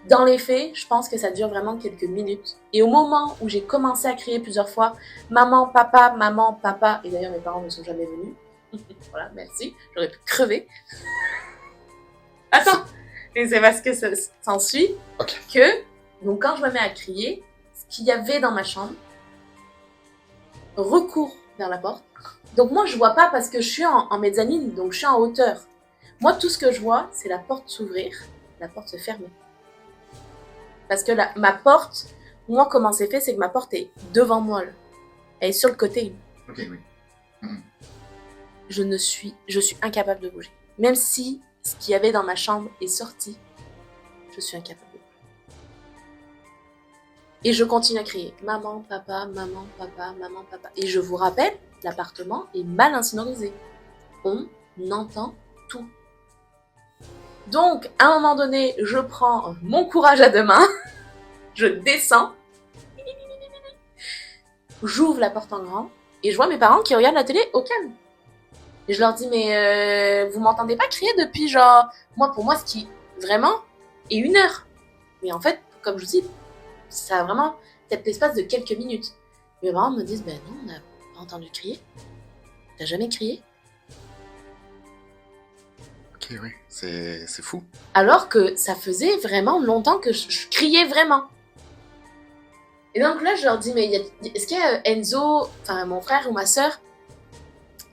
Speaker 1: Dans les faits, je pense que ça dure vraiment quelques minutes. Et au moment où j'ai commencé à crier plusieurs fois, maman, papa, et d'ailleurs mes parents ne sont jamais venus. Voilà, merci, j'aurais pu crever. Attends, et c'est parce que ça s'ensuit que, donc quand je me mets à crier, ce qu'il y avait dans ma chambre recourt vers la porte. Donc moi je vois pas parce que je suis en mezzanine, donc je suis en hauteur. Moi tout ce que je vois, c'est la porte s'ouvrir, la porte se fermer. Parce que ma porte, moi comment c'est fait, c'est que ma porte est devant moi. Là. Elle est sur le côté.
Speaker 2: Ok, oui.
Speaker 1: Je suis incapable de bouger. Même si ce qu'il y avait dans ma chambre est sorti, je suis incapable de bouger. Et je continue à crier. Maman, papa. Et je vous rappelle, l'appartement est mal insonorisé. On entend tout. Donc, à un moment donné, je prends mon courage à 2 mains, je descends, j'ouvre la porte en grand, et je vois mes parents qui regardent la télé au calme. Et je leur dis, mais vous m'entendez pas crier depuis genre... Pour moi, ce qui, vraiment, est 1 heure. Mais en fait, comme je vous dis, ça a vraiment peut-être l'espace de quelques minutes. Mes parents me disent, ben non, on n'a pas entendu crier. T'as jamais crié?
Speaker 2: Ok, oui, c'est fou.
Speaker 1: Alors que ça faisait vraiment longtemps que je criais vraiment. Et donc là, je leur dis, mais est-ce qu'il y a Enzo, enfin mon frère ou ma sœur,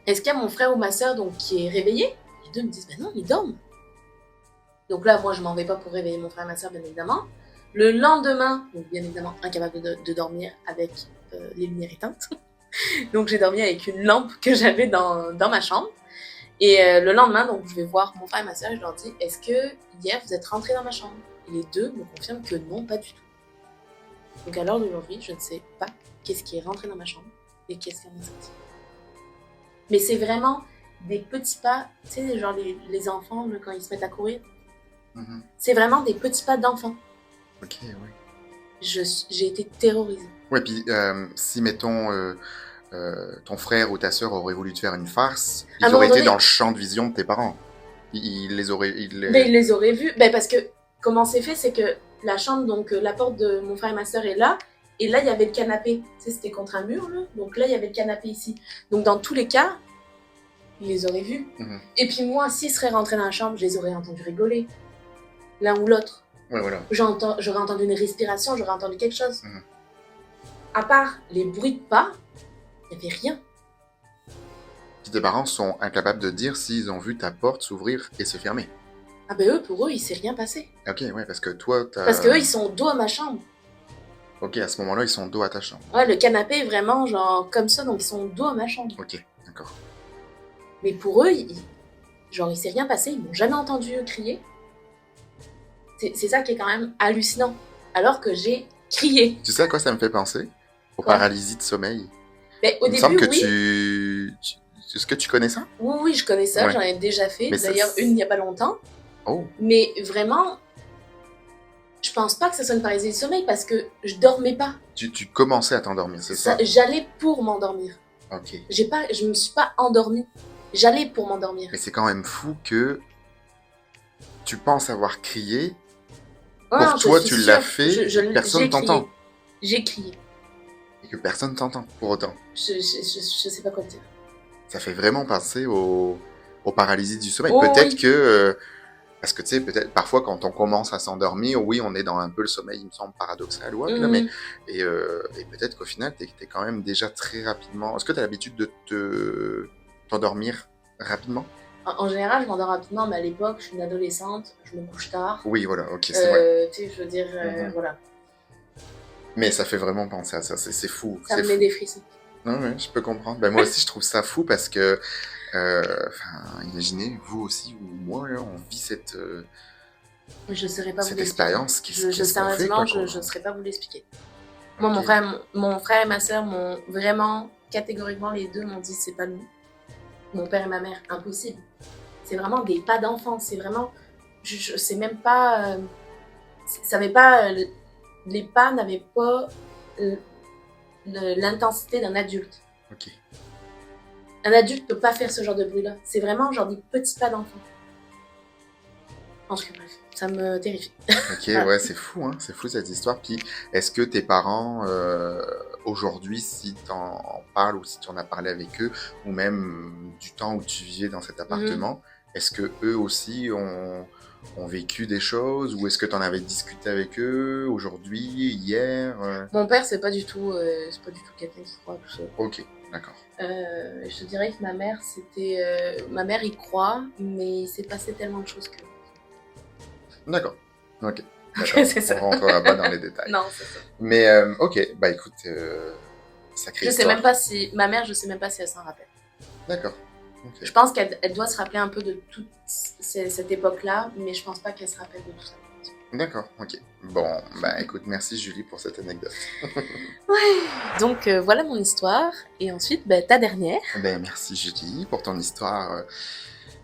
Speaker 1: est-ce qu'il y a mon frère ou ma sœur donc, qui est réveillé? Les deux me disent, ben non, ils dorment. Donc là, moi, je m'en vais pas pour réveiller mon frère et ma sœur, bien évidemment. Le lendemain, donc bien évidemment, incapable de dormir avec les lumières éteintes. Donc j'ai dormi avec une lampe que j'avais dans ma chambre. Et le lendemain, donc je vais voir mon frère et ma sœur et je leur dis, est-ce que hier vous êtes rentrés dans ma chambre? Et les deux me confirment que non, pas du tout. Donc à l'heure d'aujourd'hui, je ne sais pas qu'est-ce qui est rentré dans ma chambre et qu'est-ce qui en est sorti. Mais c'est vraiment des petits pas, tu sais, genre les enfants, là, quand ils se mettent à courir, c'est vraiment des petits pas d'enfants.
Speaker 2: Ok, oui.
Speaker 1: J'ai été terrorisée.
Speaker 2: Ouais, puis si, mettons, ton frère ou ta sœur aurait voulu te faire une farce, ils auraient été dans le champ de vision de tes parents. Ils les auraient...
Speaker 1: Mais ils les auraient vus. Ben parce que, comment c'est fait, c'est que la chambre, donc la porte de mon frère et ma sœur est là, et là, il y avait le canapé. Tu sais, c'était contre un mur, là. Donc là, il y avait le canapé ici. Donc dans tous les cas, ils les auraient vus. Et puis moi, s'ils seraient rentrés dans la chambre, je les aurais entendus rigoler. L'un ou l'autre.
Speaker 2: Ouais, voilà.
Speaker 1: J'aurais entendu une respiration, j'aurais entendu quelque chose. À part les bruits de pas, il n'y avait rien.
Speaker 2: Puis tes parents sont incapables de dire s'ils ont vu ta porte s'ouvrir et se fermer.
Speaker 1: Ah ben eux, pour eux, il s'est rien passé.
Speaker 2: Ok, ouais, parce que toi, t'as...
Speaker 1: Parce qu'eux, ils sont dos à ma chambre.
Speaker 2: Ok, à ce moment-là, ils sont dos à ta chambre.
Speaker 1: Ouais, le canapé est vraiment genre comme ça, donc ils sont dos à ma chambre.
Speaker 2: Ok, d'accord.
Speaker 1: Mais pour eux, il s'est rien passé, ils m'ont jamais entendu crier. C'est ça qui est quand même hallucinant. Alors que j'ai crié.
Speaker 2: Tu sais à quoi ça me fait penser? Aux
Speaker 1: Quoi?
Speaker 2: paralysies de sommeil.
Speaker 1: Mais au
Speaker 2: Il me
Speaker 1: début,
Speaker 2: semble que
Speaker 1: oui.
Speaker 2: Est-ce que tu connais ça?
Speaker 1: Oui, je connais ça,
Speaker 2: Ouais.
Speaker 1: j'en ai déjà fait.
Speaker 2: Mais
Speaker 1: D'ailleurs, une il n'y a pas longtemps.
Speaker 2: Oh.
Speaker 1: Mais vraiment, je pense pas que ça soit une paralysie du sommeil parce que je dormais pas.
Speaker 2: Tu commençais à t'endormir, c'est ça?
Speaker 1: J'allais pour m'endormir.
Speaker 2: Ok.
Speaker 1: Je me suis pas endormie. J'allais pour m'endormir.
Speaker 2: Mais c'est quand même fou que tu penses avoir crié.
Speaker 1: Ouais,
Speaker 2: pour toi, tu l'as fait, personne t'entend.
Speaker 1: J'ai crié.
Speaker 2: Et que personne t'entend pour autant.
Speaker 1: Je sais pas quoi te dire.
Speaker 2: Ça fait vraiment penser aux paralysies du sommeil.
Speaker 1: Oh,
Speaker 2: peut-être
Speaker 1: oui.
Speaker 2: que... parce que tu sais, peut-être parfois quand on commence à s'endormir, oui, on est dans un peu le sommeil, il me semble, paradoxal ou autre, là, mais, et peut-être qu'au final, t'es quand même déjà très rapidement... Est-ce que tu as l'habitude de t'endormir rapidement?
Speaker 1: En général, je m'endors rapidement, mais à l'époque, je suis une adolescente, je me couche tard.
Speaker 2: Oui, voilà, ok, c'est vrai.
Speaker 1: Tu sais, je veux dire, voilà.
Speaker 2: Mais ça fait vraiment penser à ça, c'est fou.
Speaker 1: Ça me met des frissons.
Speaker 2: Non, oui, je peux comprendre. Ben, moi aussi, je trouve ça fou parce que, imaginez, vous aussi ou moi, là, on vit cette expérience.
Speaker 1: Sérieusement, je ne saurais pas vous l'expliquer. Okay. Moi, mon frère et ma sœur m'ont vraiment, catégoriquement, les deux m'ont dit c'est pas nous. Mon père et ma mère, impossible. C'est vraiment des pas d'enfant. C'est vraiment, je sais même pas, ça n'avait pas, les pas n'avaient pas l'intensité d'un adulte.
Speaker 2: Ok.
Speaker 1: Un adulte peut pas faire ce genre de bruit-là. C'est vraiment genre des petits pas d'enfant. En tout cas, bref, ça me terrifie.
Speaker 2: Ok, ouais, c'est fou, hein, c'est fou cette histoire. Puis, est-ce que tes parents, aujourd'hui, si t'en parles ou si tu en as parlé avec eux, ou même du temps où tu vivais dans cet appartement, est-ce que eux aussi ont vécu des choses, ou est-ce que tu en avais discuté avec eux aujourd'hui, hier?
Speaker 1: Mon père, c'est pas du tout quelqu'un qui croit tout ça.
Speaker 2: Ok, d'accord.
Speaker 1: Je te dirais que ma mère, ma mère y croit, mais il s'est passé tellement de choses que...
Speaker 2: D'accord, ok.
Speaker 1: C'est ça.
Speaker 2: On rentrera pas dans les détails.
Speaker 1: Non, c'est ça.
Speaker 2: Mais, ok, bah écoute, sacrée histoire.
Speaker 1: Sais même pas si... Ma mère, je sais même pas si elle s'en rappelle.
Speaker 2: D'accord. Okay.
Speaker 1: Je pense qu'elle doit se rappeler un peu de toute cette époque-là, mais je pense pas qu'elle se rappelle de tout ça.
Speaker 2: D'accord, ok. Bon, bah écoute, merci Julie pour cette anecdote.
Speaker 1: Ouais. Donc voilà mon histoire, et ensuite ta dernière.
Speaker 2: Ben merci Julie pour ton histoire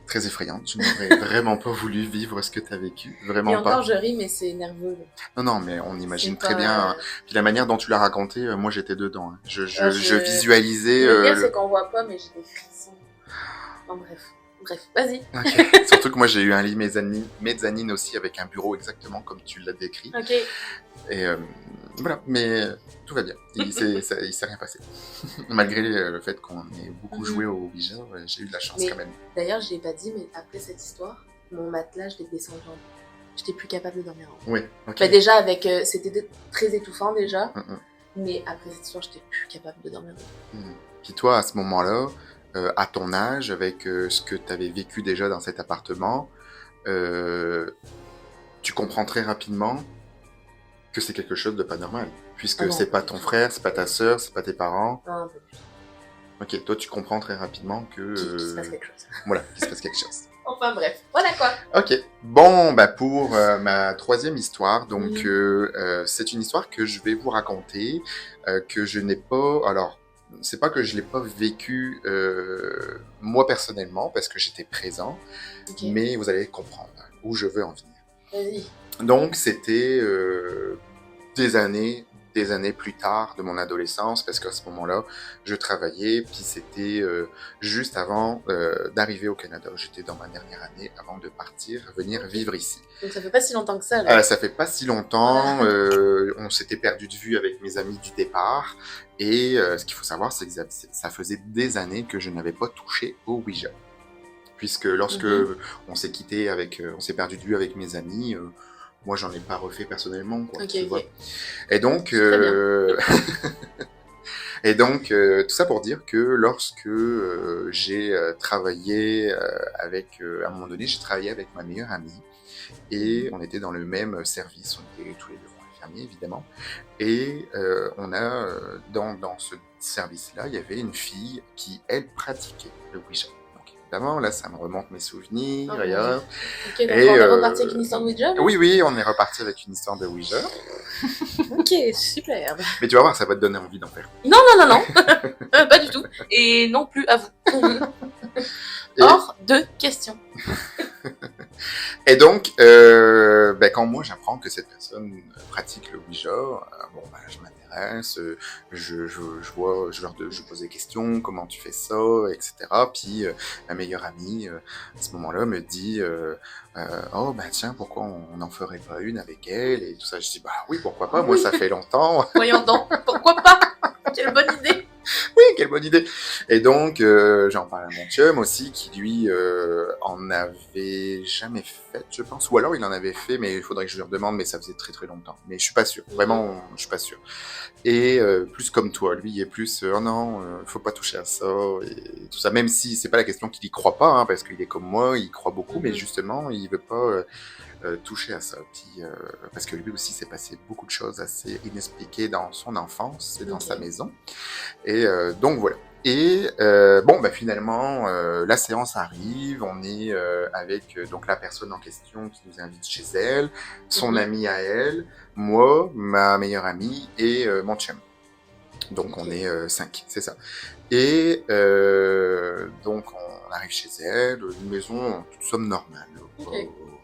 Speaker 2: très effrayante. Je n'aurais vraiment pas voulu vivre ce que tu as vécu, vraiment pas.
Speaker 1: Et encore je ris, mais c'est nerveux.
Speaker 2: Non, mais on imagine très bien. Puis la manière dont tu l'as raconté, moi j'étais dedans. Hein. Je visualisais.
Speaker 1: Le pire c'est qu'on voit pas, mais j'ai des frissons. Bon, bref, vas-y.
Speaker 2: Okay. Surtout que moi j'ai eu un lit mezzanine aussi avec un bureau exactement comme tu l'as décrit.
Speaker 1: Ok.
Speaker 2: Et Voilà, mais tout va bien. Il s'est rien passé. Malgré le fait qu'on ait beaucoup joué au Ouija, j'ai eu de la chance
Speaker 1: Mais
Speaker 2: quand même.
Speaker 1: d'ailleurs, je l'ai pas dit, mais après cette histoire, mon matelas, je l'ai descendu en bas. J'étais plus capable de dormir en haut.
Speaker 2: Oui, ok.
Speaker 1: Bah déjà, c'était très étouffant déjà,
Speaker 2: Mm,
Speaker 1: mais après cette histoire, j'étais plus capable de dormir en haut.
Speaker 2: Puis toi, à ce moment-là, à ton âge, avec ce que tu avais vécu déjà dans cet appartement, euh, tu comprends très rapidement que c'est quelque chose de pas normal. Puisque
Speaker 1: Ah non,
Speaker 2: c'est pas
Speaker 1: pas du
Speaker 2: ton
Speaker 1: tout.
Speaker 2: frère, c'est pas ta sœur, c'est pas tes parents.
Speaker 1: Non, un peu plus.
Speaker 2: Ok, toi tu comprends très rapidement que...
Speaker 1: Qu'il se passe quelque chose.
Speaker 2: Voilà, qu'il se passe quelque chose.
Speaker 1: Enfin bref, voilà quoi.
Speaker 2: Ok, bon, bah pour ma troisième histoire, donc c'est une histoire que je vais vous raconter, que je n'ai pas... Alors, c'est pas que je l'ai pas vécue moi personnellement, parce que j'étais présent,
Speaker 1: Ok,
Speaker 2: mais vous allez comprendre où je veux en venir.
Speaker 1: vas-y.
Speaker 2: Donc c'était des années, des années plus tard de mon adolescence, parce qu'à ce moment-là, je travaillais, puis c'était juste avant d'arriver au Canada. J'étais dans ma dernière année avant de partir, venir vivre ici.
Speaker 1: Donc ça fait pas si longtemps que ça là.
Speaker 2: Ça fait pas si longtemps, on s'était perdu de vue avec mes amis du départ, et ce qu'il faut savoir, c'est que ça faisait des années que je n'avais pas touché au Ouija. Puisque lorsque on s'est quitté on s'est perdu de vue avec mes amis, moi j'en ai pas refait personnellement, quoi,
Speaker 1: Ok,
Speaker 2: tu vois.
Speaker 1: ok.
Speaker 2: Et donc,
Speaker 1: Très bien.
Speaker 2: et donc tout ça pour dire que lorsque j'ai travaillé à un moment donné, j'ai travaillé avec ma meilleure amie et on était dans le même service, on était tous les deux infirmiers évidemment, et on a dans ce service-là, il y avait une fille qui elle pratiquait le Ouija. Donc évidemment là, ça me remonte mes souvenirs,
Speaker 1: Oh,
Speaker 2: ailleurs.
Speaker 1: ok, donc
Speaker 2: Et
Speaker 1: on est reparti avec une histoire de Ouija là.
Speaker 2: oui, oui, on est reparti avec une histoire de Ouija.
Speaker 1: Ok, superbe.
Speaker 2: Mais tu vas voir, ça va te donner envie d'en faire.
Speaker 1: Non, non, non, non. Pas du tout. Et non plus à vous.
Speaker 2: Et,
Speaker 1: Hors de question.
Speaker 2: et donc, quand moi j'apprends que cette personne pratique le Ouija, bon, je m'intéresse, je pose des questions, comment tu fais ça, etc. Puis ma meilleure amie, à ce moment-là, me dit, oh tiens, pourquoi on n'en ferait pas une avec elle et tout ça. Je dis, bah oui, pourquoi pas, moi
Speaker 1: Oui.
Speaker 2: ça fait longtemps.
Speaker 1: Voyons donc, pourquoi pas. Quelle bonne idée.
Speaker 2: Oui, quelle bonne idée. Et donc, j'en parle à mon chum aussi, qui lui en avait jamais fait, je pense. Ou alors il en avait fait, mais il faudrait que je lui redemande, mais ça faisait très très longtemps. Mais je suis pas sûr, vraiment, je suis pas sûr. Et plus comme toi, lui, il est plus, oh non, faut pas toucher à ça, et tout ça. Même si c'est pas la question qu'il y croit pas, hein, parce qu'il est comme moi, il croit beaucoup, mais justement, il veut pas toucher à ça. Puis, parce que lui aussi s'est passé beaucoup de choses assez inexpliquées dans son enfance et dans sa maison. Et donc voilà. Et finalement, la séance arrive, on est avec donc la personne en question qui nous invite chez elle, son ami à elle, moi, ma meilleure amie et mon chum. Donc on est 5, c'est ça. Et donc on arrive chez elle, une maison toute somme normale,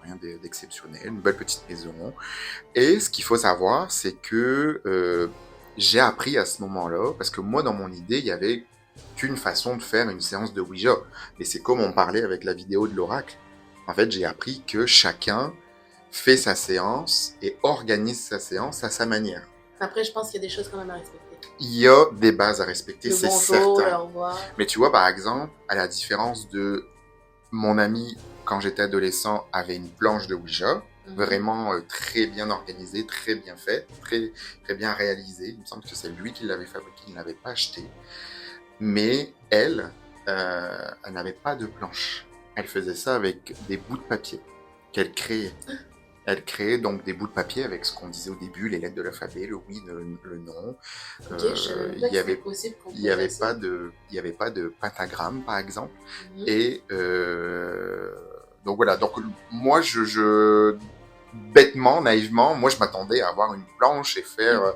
Speaker 2: rien d'exceptionnel, une belle petite maison. Et ce qu'il faut savoir, c'est que j'ai appris à ce moment-là, parce que moi, dans mon idée, il y avait qu'une façon de faire une séance de Ouija. Et c'est comme on parlait avec la vidéo de l'oracle. En fait, j'ai appris que chacun fait sa séance et organise sa séance à sa manière.
Speaker 1: Après, je pense qu'il y a des choses quand même à respecter.
Speaker 2: Il y a des bases à respecter,
Speaker 1: Le
Speaker 2: c'est
Speaker 1: bonjour,
Speaker 2: certain.
Speaker 1: le au revoir.
Speaker 2: Mais tu vois, par exemple, à la différence de mon ami, quand j'étais adolescent, avait une planche de Ouija, vraiment très bien organisée, très bien faite, très, très bien réalisée. Il me semble que c'est lui qui l'avait fabriquée, il ne l'avait pas acheté. Mais elle n'avait pas de planche. Elle faisait ça avec des bouts de papier qu'elle créait. Elle créait donc des bouts de papier avec ce qu'on disait au début, les lettres de l'alphabet, le oui, le non. Il n'y avait, pas de pentagramme, par exemple. Et donc voilà, donc moi, bêtement, naïvement, moi je m'attendais à avoir une planche et faire...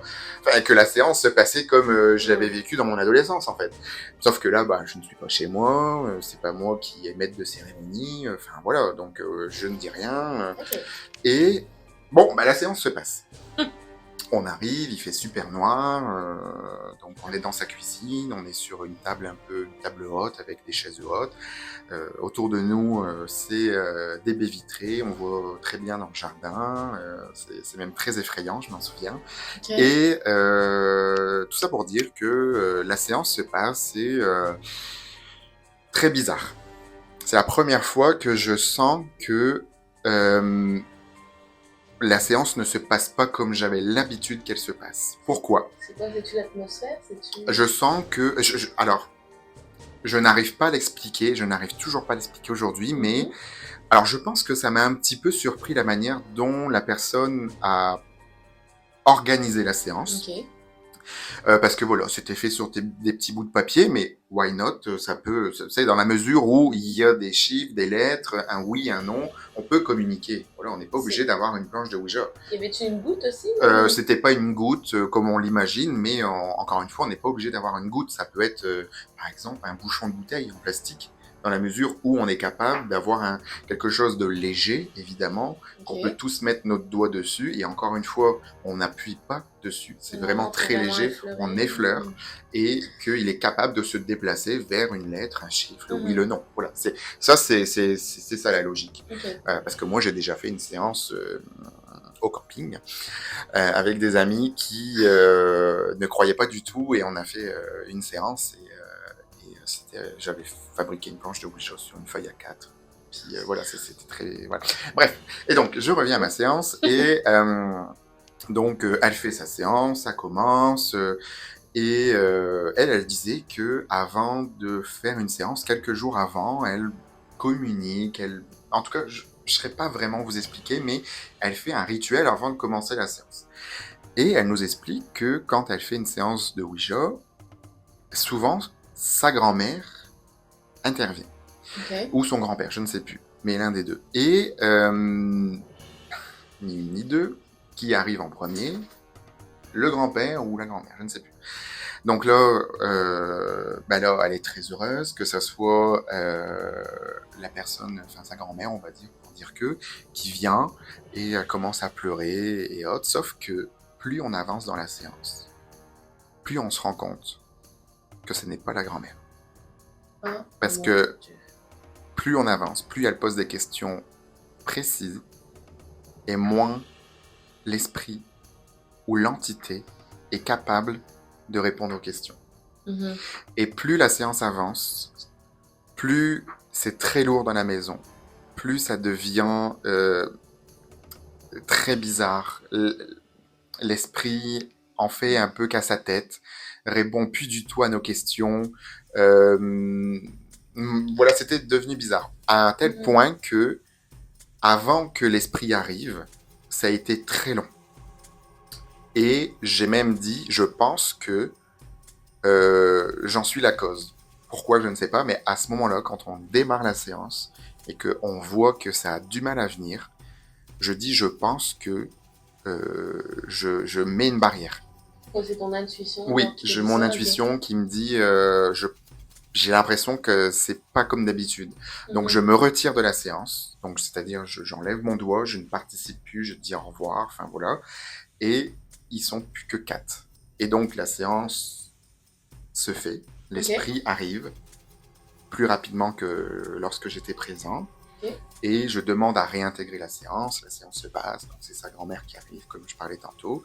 Speaker 2: que la séance se passait comme je l'avais vécu dans mon adolescence, en fait. Sauf que là, je ne suis pas chez moi, c'est pas moi qui est maître de cérémonie, enfin voilà, donc je ne dis rien. Et bon, la séance se passe. On arrive, il fait super noir, donc on est dans sa cuisine, on est sur une table haute avec des chaises hautes. Autour de nous, c'est des baies vitrées, on voit très bien dans le jardin, c'est même très effrayant, je m'en souviens.
Speaker 1: Ok.
Speaker 2: Et tout ça pour dire que la séance se passe, c'est très bizarre. C'est la première fois que je sens que euh, la séance ne se passe pas comme j'avais l'habitude qu'elle se passe. Pourquoi?
Speaker 1: C'est quoi, c'est-tu l'atmosphère? C'est-tu...
Speaker 2: Je sens que... alors, je n'arrive pas à l'expliquer, je n'arrive toujours pas à l'expliquer aujourd'hui, mais... Alors, je pense que ça m'a un petit peu surpris la manière dont la personne a organisé la séance.
Speaker 1: Ok.
Speaker 2: Parce que voilà, c'était fait sur des petits bouts de papier, mais why not? Ça peut, c'est dans la mesure où il y a des chiffres, des lettres, un oui, un non, on peut communiquer. Voilà, on n'est pas obligé d'avoir une planche de Ouija.
Speaker 1: Y avait-tu une goutte aussi?
Speaker 2: C'était pas une goutte comme on l'imagine, mais encore une fois, on n'est pas obligé d'avoir une goutte. Ça peut être, par exemple, un bouchon de bouteille en plastique, dans la mesure où on est capable d'avoir quelque chose de léger, évidemment, qu'on peut tous mettre notre doigt dessus, et encore une fois, on n'appuie pas dessus. C'est vraiment très léger, on effleure, et qu'il est capable de se déplacer vers une lettre, un chiffre, le oui, le non. Voilà, c'est ça la logique. Parce que moi, j'ai déjà fait une séance au camping avec des amis qui ne croyaient pas du tout, et on a fait une séance, et j'avais fabriqué une planche de Ouija sur une feuille A4. Puis voilà, c'était très... Voilà. Bref, et donc je reviens à ma séance, et donc elle fait sa séance, ça commence, et elle disait que avant de faire une séance, quelques jours avant, elle communique, en tout cas, je ne saurais pas vraiment vous expliquer, mais elle fait un rituel avant de commencer la séance. Et elle nous explique que quand elle fait une séance de Ouija, souvent, sa grand-mère intervient. Ou son grand-père, je ne sais plus, mais l'un des deux. Et ni une ni deux, qui arrive en premier, le grand-père ou la grand-mère, je ne sais plus. Donc là, là, elle est très heureuse que ça soit la personne, enfin sa grand-mère, on va dire, pour dire que, qui vient et elle commence à pleurer et autres. Sauf que plus on avance dans la séance, plus on se rend compte que ce n'est pas la grand-mère. Parce que plus on avance, plus elle pose des questions précises, et moins l'esprit ou l'entité est capable de répondre aux questions. Et plus la séance avance, plus c'est très lourd dans la maison, plus ça devient très bizarre. L'esprit en fait un peu qu'à sa tête, répond plus du tout à nos questions. Voilà, c'était devenu bizarre. À un tel point que, avant que l'esprit arrive, ça a été très long. Et j'ai même dit, je pense que j'en suis la cause. Pourquoi, je ne sais pas, mais à ce moment-là, quand on démarre la séance et qu'on voit que ça a du mal à venir, je dis, je pense que je mets une barrière.
Speaker 1: Oh, c'est ton intuition?
Speaker 2: Oui, j'ai mon intuition qui me dit, j'ai l'impression que c'est pas comme d'habitude. Donc je me retire de la séance, donc c'est-à-dire j'enlève mon doigt, je ne participe plus, je dis au revoir, enfin voilà. Et ils sont plus que 4. Et donc la séance se fait, l'esprit arrive plus rapidement que lorsque j'étais présent. Et je demande à réintégrer la séance se passe, donc c'est sa grand-mère qui arrive, comme je parlais tantôt.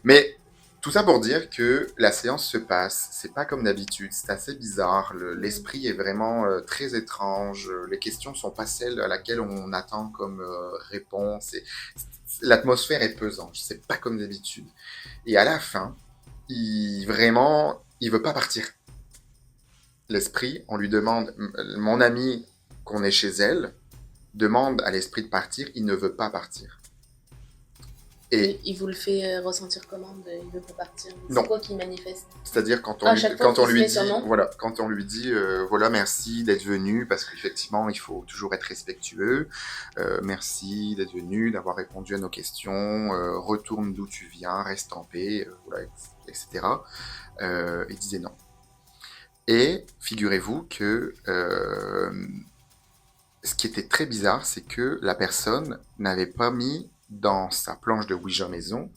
Speaker 2: Mais tout ça pour dire que la séance se passe, c'est pas comme d'habitude, c'est assez bizarre, l'esprit est vraiment très étrange, les questions sont pas celles à laquelle on attend comme réponse, l'atmosphère est pesante, c'est pas comme d'habitude. Et à la fin, il veut pas partir. L'esprit, on lui demande, mon ami qu'on est chez elle, demande à l'esprit de partir, il ne veut pas partir.
Speaker 1: Et il vous le fait ressentir comment? Il veut pas partir? C'est quoi qui manifeste?
Speaker 2: C'est-à-dire quand on lui dit, voilà, merci d'être venu, parce qu'effectivement, il faut toujours être respectueux. Merci d'être venu, d'avoir répondu à nos questions. Retourne d'où tu viens, reste en paix, voilà, etc. Il disait non. Et figurez-vous que ce qui était très bizarre, c'est que la personne n'avait pas mis dans sa planche de Ouija maison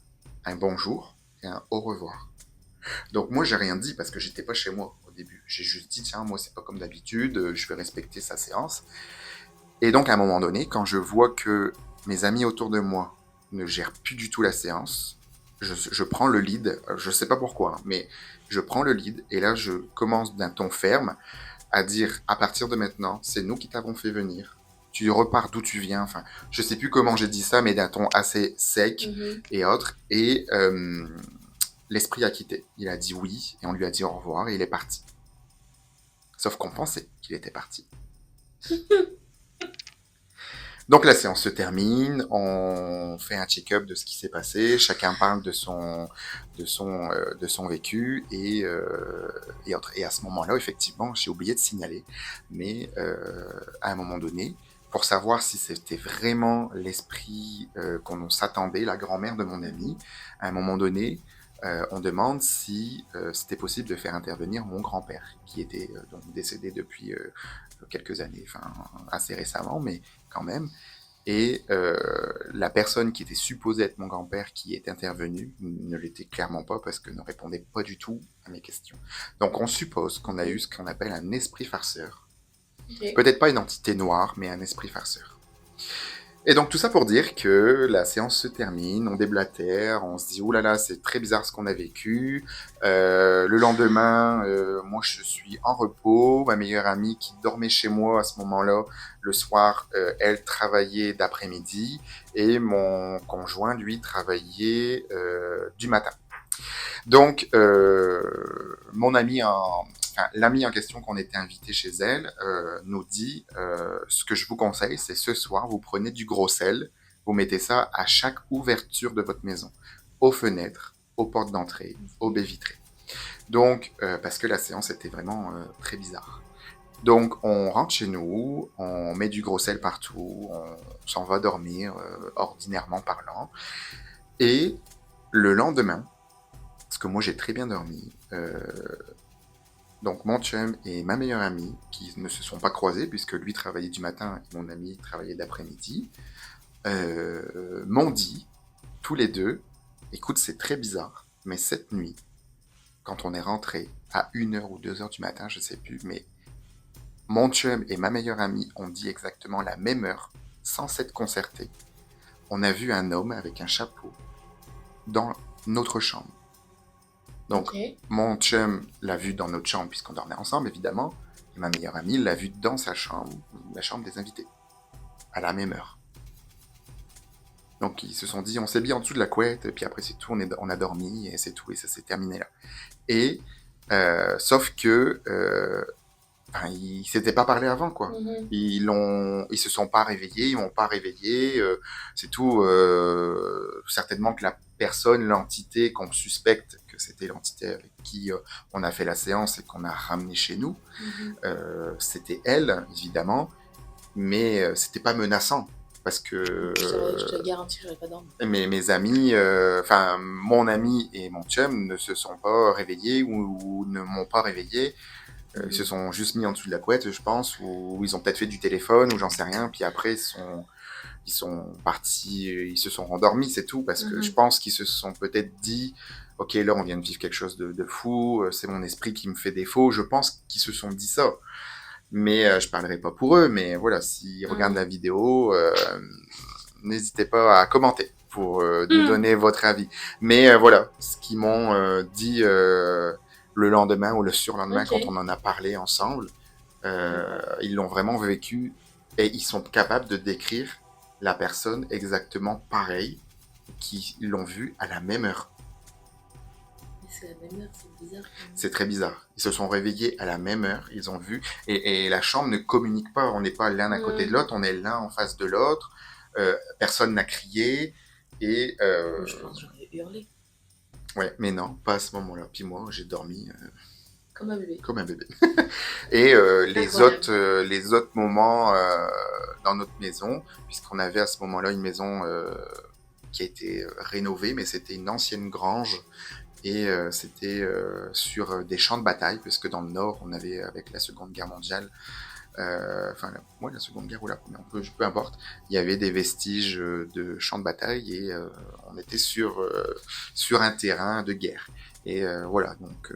Speaker 2: un bonjour et un au revoir. Donc moi, j'ai rien dit parce que j'étais pas chez moi au début. J'ai juste dit, tiens, moi, c'est pas comme d'habitude, je vais respecter sa séance. Et donc, à un moment donné, quand je vois que mes amis autour de moi ne gèrent plus du tout la séance, je prends le lead, je sais pas pourquoi, hein, mais je prends le lead et là, je commence d'un ton ferme à dire, à partir de maintenant, c'est nous qui t'avons fait venir. Tu repars d'où tu viens. Enfin, je sais plus comment j'ai dit ça, mais d'un ton assez sec et autre. Et l'esprit a quitté. Il a dit oui et on lui a dit au revoir et il est parti. Sauf qu'on pensait qu'il était parti. Donc la séance se termine, on fait un check-up de ce qui s'est passé, chacun parle de son vécu et autres. Et à ce moment-là, effectivement, j'ai oublié de signaler, mais à un moment donné, pour savoir si c'était vraiment l'esprit qu'on s'attendait, la grand-mère de mon ami, à un moment donné, on demande si c'était possible de faire intervenir mon grand-père, qui était donc décédé depuis quelques années, enfin assez récemment, mais quand même. Et la personne qui était supposée être mon grand-père qui est intervenue ne l'était clairement pas parce que ne répondait pas du tout à mes questions. Donc on suppose qu'on a eu ce qu'on appelle un esprit farceur.
Speaker 1: Ok.
Speaker 2: Peut-être pas une entité noire, mais un esprit farceur. Et donc tout ça pour dire que la séance se termine, on déblatère, on se dit oh là là c'est très bizarre ce qu'on a vécu. Le lendemain, moi je suis en repos, ma meilleure amie qui dormait chez moi à ce moment-là, le soir, elle travaillait d'après-midi et mon conjoint lui travaillait du matin. Donc, mon ami enfin, l'ami en question qu'on était invité chez elle nous dit ce que je vous conseille, c'est ce soir, vous prenez du gros sel, vous mettez ça à chaque ouverture de votre maison, aux fenêtres, aux portes d'entrée, aux baies vitrées. Donc, parce que la séance était vraiment très bizarre. Donc, on rentre chez nous, on met du gros sel partout, on s'en va dormir, ordinairement parlant. Et le lendemain, parce que moi j'ai très bien dormi. Donc mon chum et ma meilleure amie, qui ne se sont pas croisés, puisque lui travaillait du matin et mon ami travaillait d'après-midi, m'ont dit, tous les deux, écoute c'est très bizarre, mais cette nuit, quand on est rentré à 1h ou 2h du matin, je sais plus, mais mon chum et ma meilleure amie ont dit exactement la même heure, sans s'être concertés. On a vu un homme avec un chapeau dans notre chambre. Donc,
Speaker 1: Ok.
Speaker 2: mon chum l'a vu dans notre chambre, puisqu'on dormait ensemble, évidemment. Et ma meilleure amie l'a vu dans sa chambre, la chambre des invités, à la même heure. Donc, ils se sont dit, on s'est mis en dessous de la couette, et puis après, c'est tout, on a dormi, et c'est tout, et ça s'est terminé là. Et, sauf que, enfin, ils s'étaient pas parlé avant, quoi. Ils se sont pas réveillés, ils m'ont pas réveillé, c'est tout. Certainement que la personne, l'entité qu'on suspecte que c'était l'entité avec qui on a fait la séance et qu'on a ramené chez nous, c'était elle, évidemment, mais c'était pas menaçant. Parce que
Speaker 1: Je te garantis que j'aurais pas dormi.
Speaker 2: mes amis, enfin mon ami et mon chum ne se sont pas réveillés ou ne m'ont pas réveillé. Ils se sont juste mis en dessous de la couette, je pense, ou ils ont peut-être fait du téléphone, ou j'en sais rien. Puis après, ils sont partis, ils se sont rendormis, c'est tout. Parce que je pense qu'ils se sont peut-être dit, ok, là, on vient de vivre quelque chose de fou, c'est mon esprit qui me fait défaut. Je pense qu'ils se sont dit ça. Mais je parlerai pas pour eux, mais voilà, s'ils regardent la vidéo, n'hésitez pas à commenter pour nous donner votre avis. Mais voilà, ce qu'ils m'ont dit le lendemain ou le surlendemain quand on en a parlé ensemble, ils l'ont vraiment vécu et ils sont capables de décrire la personne exactement pareil qu'ils l'ont vue à la même heure.
Speaker 1: Mais c'est la même heure, c'est bizarre.
Speaker 2: C'est très bizarre. Ils se sont réveillés à la même heure, ils ont vu, et la chambre ne communique pas. On n'est pas l'un à côté de l'autre, on est l'un en face de l'autre. Personne n'a crié et
Speaker 1: Je pense que j'aurais hurlé.
Speaker 2: ouais, mais non, pas à ce moment-là. Puis moi, j'ai dormi
Speaker 1: Comme un bébé.
Speaker 2: comme un bébé. Et les autres moments dans notre maison, puisqu'on avait à ce moment-là une maison qui a été rénovée, mais c'était une ancienne grange et c'était sur des champs de bataille, puisque dans le nord, on avait avec la Seconde Guerre mondiale moi la Seconde Guerre ou la Première, peu importe, il y avait des vestiges de champs de bataille et on était sur un terrain de guerre. Et voilà, donc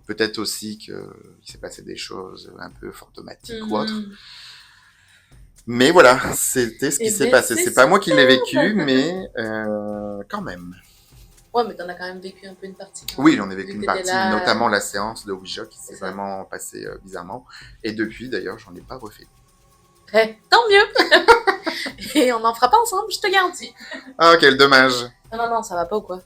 Speaker 2: peut-être aussi qu'il s'est passé des choses un peu fantomatiques ou autres. Mais voilà, c'était ce qui s'est passé. C'est pas moi qui l'ai vécu, mais quand même.
Speaker 1: Ouais, mais t'en as quand même vécu un peu une partie.
Speaker 2: Oui, j'en ai vécu une partie,
Speaker 1: là...
Speaker 2: notamment la séance de Ouija qui s'est vraiment passée bizarrement. Et depuis, d'ailleurs, j'en ai pas refait.
Speaker 1: Tant mieux. Et on n'en fera pas ensemble, je te garantis.
Speaker 2: Ah, quel dommage.
Speaker 1: Non, ça va pas ou quoi?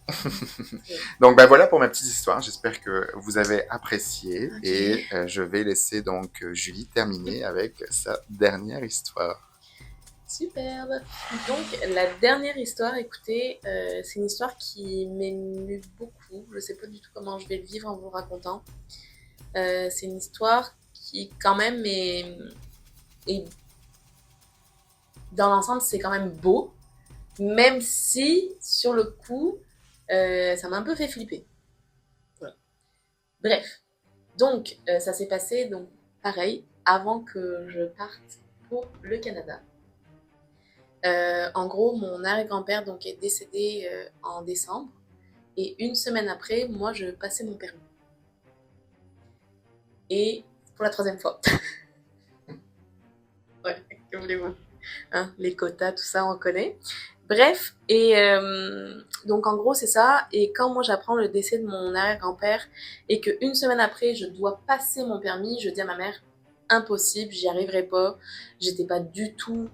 Speaker 2: Donc, voilà pour ma petite histoire. J'espère que vous avez apprécié. Okay. Et je vais laisser donc Julie terminer avec sa dernière histoire.
Speaker 1: Superbe. Donc, la dernière histoire, écoutez, c'est une histoire qui m'émue beaucoup. Je sais pas du tout comment je vais le vivre en vous racontant. C'est une histoire qui, quand même, est dans l'ensemble, c'est quand même beau. Même si, sur le coup, ça m'a un peu fait flipper. Voilà. Bref. Donc, ça s'est passé, donc, pareil, avant que je parte pour le Canada. En gros, mon arrière-grand-père donc, est décédé en décembre. Et une semaine après, moi, je passais mon permis. Et pour la 3e fois. Ouais, que voulez-vous, hein, les quotas, tout ça, on connaît. Bref, et donc en gros, c'est ça. Et quand moi, j'apprends le décès de mon arrière-grand-père et qu'une semaine après, je dois passer mon permis, je dis à ma mère, impossible, j'y arriverai pas. J'étais pas du tout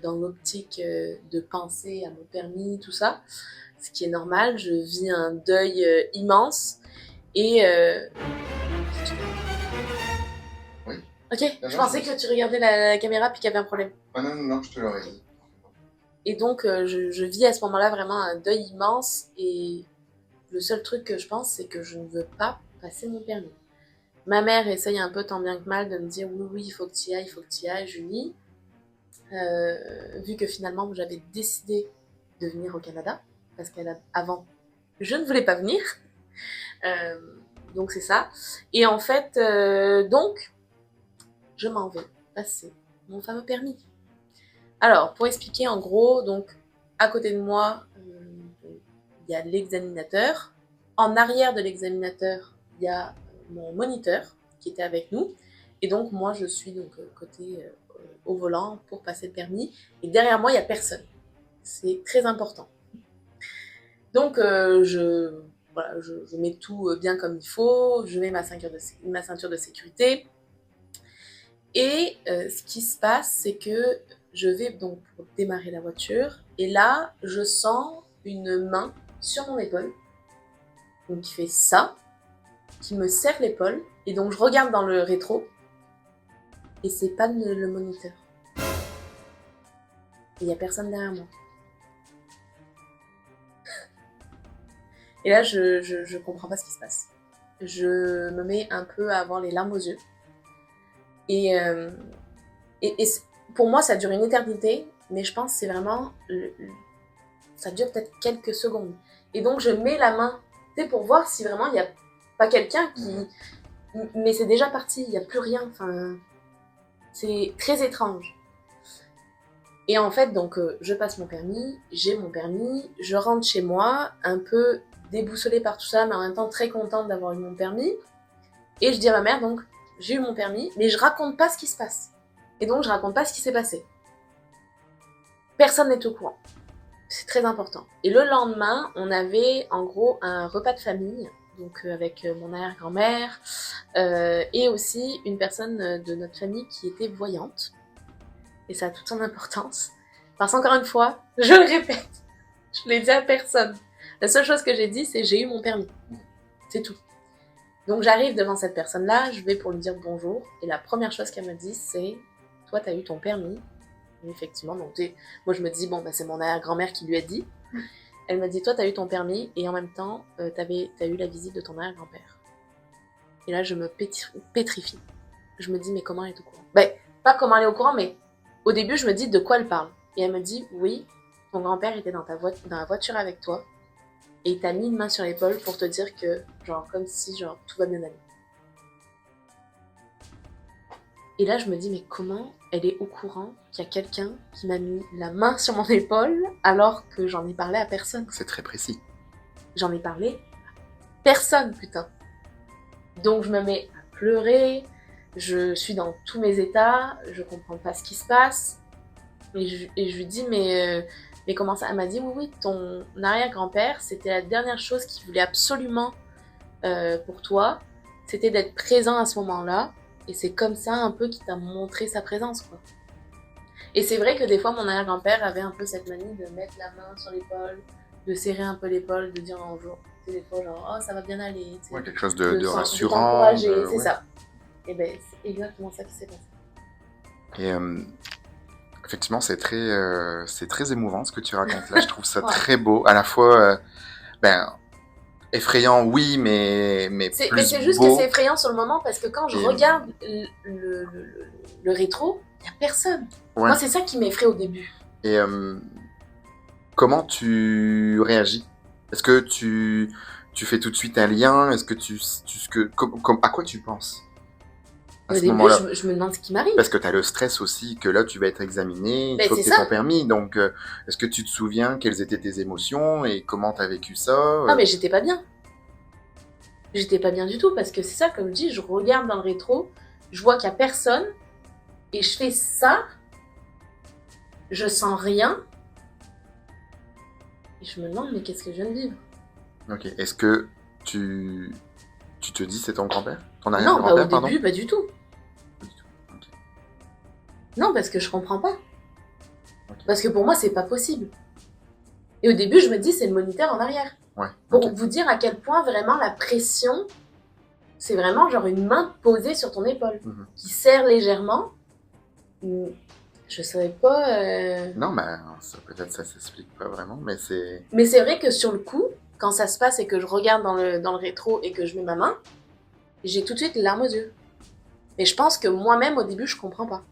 Speaker 1: dans l'optique de penser à mon permis, tout ça. Ce qui est normal, je vis un deuil immense. Et...
Speaker 2: Oui.
Speaker 1: Ok, je pensais que tu regardais la caméra puis qu'il y avait un problème.
Speaker 2: Ah non, je te l'aurais dit.
Speaker 1: Et donc, je vis à ce moment-là vraiment un deuil immense. Et le seul truc que je pense, c'est que je ne veux pas passer mon permis. Ma mère essaye un peu tant bien que mal de me dire oui, il faut que tu y ailles, Julie. Vu que finalement, j'avais décidé de venir au Canada, parce qu'avant, je ne voulais pas venir. Donc c'est ça. Et en fait, donc, je m'en vais passer mon fameux permis. Alors, pour expliquer en gros, donc, à côté de moi, il y a l'examinateur. En arrière de l'examinateur, il y a mon moniteur qui était avec nous. Et donc, moi, je suis donc côté au volant pour passer le permis. Et derrière moi, il n'y a personne. C'est très important. Donc, je mets tout bien comme il faut. Je mets ma ceinture de sécurité. Et ce qui se passe, c'est que je vais donc pour démarrer la voiture. Et là, je sens une main sur mon épaule. Donc, qui fait ça, qui me serre l'épaule. Et donc, je regarde dans le rétro. Et c'est pas le moniteur. Il n'y a personne derrière moi. Et là, je comprends pas ce qui se passe. Je me mets un peu à avoir les larmes aux yeux. Et pour moi, ça dure une éternité. Mais je pense que c'est vraiment... ça dure peut-être quelques secondes. Et donc, je mets la main, tu sais, pour voir si vraiment il n'y a pas quelqu'un qui... Mais c'est déjà parti, il n'y a plus rien. Enfin, c'est très étrange. Et en fait, donc, je passe mon permis, j'ai mon permis, je rentre chez moi, un peu déboussolée par tout ça, mais en même temps très contente d'avoir eu mon permis. Et je dis à ma mère, donc, j'ai eu mon permis, mais je raconte pas ce qui se passe. Et donc, je raconte pas ce qui s'est passé. Personne n'est au courant. C'est très important. Et le lendemain, on avait en gros un repas de famille, donc avec mon arrière-grand-mère, et aussi une personne de notre famille qui était voyante. Et ça a toute son importance. Parce qu'encore une fois, je le répète, je l'ai dit à personne. La seule chose que j'ai dit, c'est j'ai eu mon permis. C'est tout. Donc j'arrive devant cette personne-là, je vais pour lui dire bonjour, et la première chose qu'elle me dit, c'est « Toi, t'as eu ton permis ?» Et effectivement, donc moi je me dis, bon, bah, c'est mon arrière-grand-mère qui lui a dit. Elle me dit, toi, t'as eu ton permis, et en même temps, t'as eu la visite de ton arrière-grand-père. Et là, je me pétrifie. Je me dis, mais comment elle est au courant? Ben, pas comment elle est au courant, mais au début, je me dis, de quoi elle parle? Et elle me dit, oui, ton grand-père était dans la voiture avec toi, et il t'a mis une main sur l'épaule pour te dire que, genre, comme si, genre, tout va bien aller. Et là, je me dis, mais comment elle est au courant qu'il y a quelqu'un qui m'a mis la main sur mon épaule alors que j'en ai parlé à personne?
Speaker 2: C'est très précis.
Speaker 1: J'en ai parlé à personne, putain. Donc je me mets à pleurer, je suis dans tous mes états, je comprends pas ce qui se passe. Et je lui dis, mais comment ça? Elle m'a dit, oui, oui, ton arrière-grand-père, c'était la dernière chose qu'il voulait absolument pour toi, c'était d'être présent à ce moment-là. Et c'est comme ça un peu qu'il t'a montré sa présence, quoi. Et c'est vrai que des fois, mon arrière-grand-père avait un peu cette manie de mettre la main sur l'épaule, de serrer un peu l'épaule, de dire bonjour. Tu sais, des fois, genre, oh, ça va bien aller.
Speaker 2: Ouais, quelque chose
Speaker 1: De
Speaker 2: de rassurant.
Speaker 1: t'encourager, c'est
Speaker 2: Ouais.
Speaker 1: ça. Et ben, c'est exactement ça qui s'est passé.
Speaker 2: Et effectivement, c'est très émouvant ce que tu racontes là. Je trouve ça
Speaker 1: Ouais.
Speaker 2: très beau. À la fois, ben, effrayant, oui, mais
Speaker 1: Mais
Speaker 2: plus
Speaker 1: c'est juste que
Speaker 2: beau.
Speaker 1: c'est effrayant sur le moment parce que quand je
Speaker 2: Et,
Speaker 1: regarde le rétro, il n'y a personne.
Speaker 2: ouais.
Speaker 1: Moi, c'est ça qui m'effraie au début.
Speaker 2: Et comment tu réagis? Est-ce que tu fais tout de suite un lien? Est-ce que à quoi tu penses à
Speaker 1: Au
Speaker 2: ce
Speaker 1: début,
Speaker 2: moment-là?
Speaker 1: je me demande ce qui m'arrive.
Speaker 2: Parce que tu as le stress aussi que là, tu vas être examiné, il
Speaker 1: Ben,
Speaker 2: faut que
Speaker 1: c'est
Speaker 2: tu aies ton
Speaker 1: ça.
Speaker 2: permis. Donc, est-ce que tu te souviens quelles étaient tes émotions et comment tu as vécu ça?
Speaker 1: Ah, mais j'étais pas bien. J'étais pas bien du tout parce que c'est ça, comme je dis, je regarde dans le rétro, je vois qu'il n'y a personne et je fais ça, je sens rien et je me demande, mais qu'est-ce que je viens de vivre?
Speaker 2: Ok. Est-ce que tu te dis c'est ton grand-père? Ton
Speaker 1: Non, pas au
Speaker 2: arrière-grand-père, pardon?
Speaker 1: début, pas du tout.
Speaker 2: Pas du tout. Ok.
Speaker 1: Non, parce que je comprends pas.
Speaker 2: Ok.
Speaker 1: Parce que pour moi, c'est pas possible. Et au début, je me dis, c'est le moniteur en arrière.
Speaker 2: Ouais.
Speaker 1: Pour
Speaker 2: Ok.
Speaker 1: vous dire à quel point vraiment la pression, c'est vraiment genre une main posée sur ton épaule,
Speaker 2: Mhm.
Speaker 1: qui serre légèrement. Je savais pas.
Speaker 2: Non, ben, ça peut-être ça s'explique pas vraiment, mais c'est.
Speaker 1: Mais c'est vrai que sur le coup, quand ça se passe et que je regarde dans le rétro et que je mets ma main, j'ai tout de suite les larmes aux yeux. Mais je pense que moi-même, au début, je comprends pas.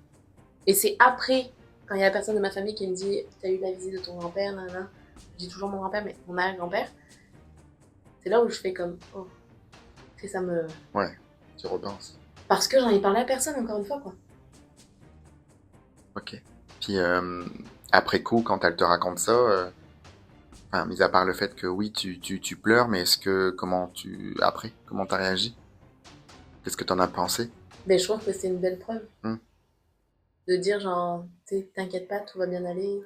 Speaker 1: Et c'est après, quand il y a la personne de ma famille qui me dit, t'as eu la visite de ton grand-père, nanana. Je dis toujours mon grand-père, mais mon arrière-grand-père. C'est là où je fais comme, oh, que ça me.
Speaker 2: Ouais, tu repenses.
Speaker 1: Parce que j'en ai parlé à personne, encore une fois, quoi.
Speaker 2: Ok. Puis après coup, quand elle te raconte ça, enfin, mis à part le fait que oui, tu pleures, mais est-ce que comment t'as réagi? Qu'est-ce que t'en as pensé?
Speaker 1: Mais je trouve que c'est une belle preuve.
Speaker 2: Hmm.
Speaker 1: De dire, genre, tu sais, t'inquiète pas, tout va bien aller,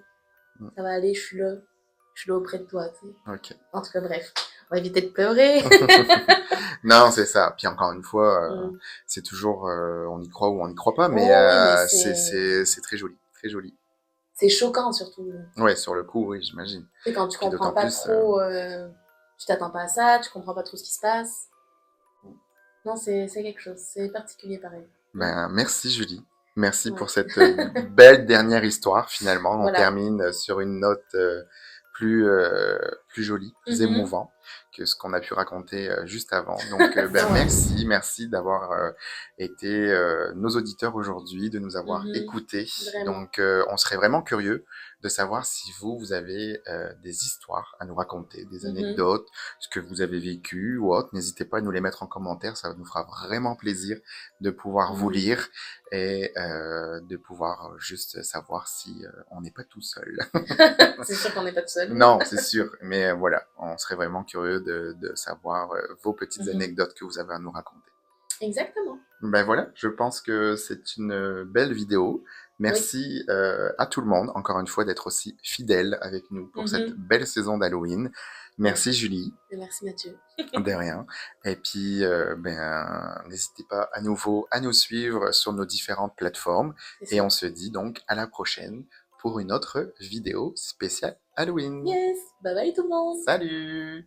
Speaker 2: Hmm.
Speaker 1: ça va aller, je suis là auprès de toi, tu sais.
Speaker 2: Ok.
Speaker 1: En tout cas, bref, on va éviter de pleurer.
Speaker 2: Non, c'est ça. Puis encore une fois,
Speaker 1: Mm.
Speaker 2: c'est toujours, on y croit ou on n'y croit pas, mais
Speaker 1: Oh oui, mais
Speaker 2: c'est très joli, très joli.
Speaker 1: c'est choquant surtout.
Speaker 2: Ouais, sur le coup, oui, j'imagine.
Speaker 1: Tu sais, quand tu
Speaker 2: Puis
Speaker 1: comprends
Speaker 2: d'autant
Speaker 1: pas
Speaker 2: plus,
Speaker 1: trop, tu t'attends pas à ça, tu comprends pas trop ce qui se passe. Non, c'est quelque chose, c'est particulier pareil.
Speaker 2: ben, merci Julie. Merci
Speaker 1: Ouais.
Speaker 2: pour cette belle dernière histoire. Finalement, on
Speaker 1: Voilà.
Speaker 2: termine sur une note plus jolie, plus émouvant que ce qu'on a pu raconter juste avant. Donc, ben,
Speaker 1: Ouais.
Speaker 2: merci d'avoir été nos auditeurs aujourd'hui, de nous avoir écoutés.
Speaker 1: Vraiment.
Speaker 2: Donc, on serait vraiment curieux de savoir si vous avez des histoires à nous raconter, des anecdotes, ce que vous avez vécu ou autre. N'hésitez pas à nous les mettre en commentaire, ça nous fera vraiment plaisir de pouvoir vous lire et de pouvoir juste savoir si on n'est pas tout seul.
Speaker 1: C'est sûr qu'on n'est pas tout seul.
Speaker 2: Non, c'est sûr, mais voilà, on serait vraiment curieux de savoir vos petites anecdotes que vous avez à nous raconter.
Speaker 1: Exactement.
Speaker 2: Ben voilà, je pense que c'est une belle vidéo. Merci à tout le monde, encore une fois, d'être aussi fidèle avec nous pour cette belle saison d'Halloween. Merci Julie.
Speaker 1: Et merci Mathieu.
Speaker 2: De rien. Et puis, ben, n'hésitez pas à nouveau à nous suivre sur nos différentes plateformes. Et on se dit donc à la prochaine pour une autre vidéo spéciale Halloween.
Speaker 1: Yes, bye bye tout le monde.
Speaker 2: Salut!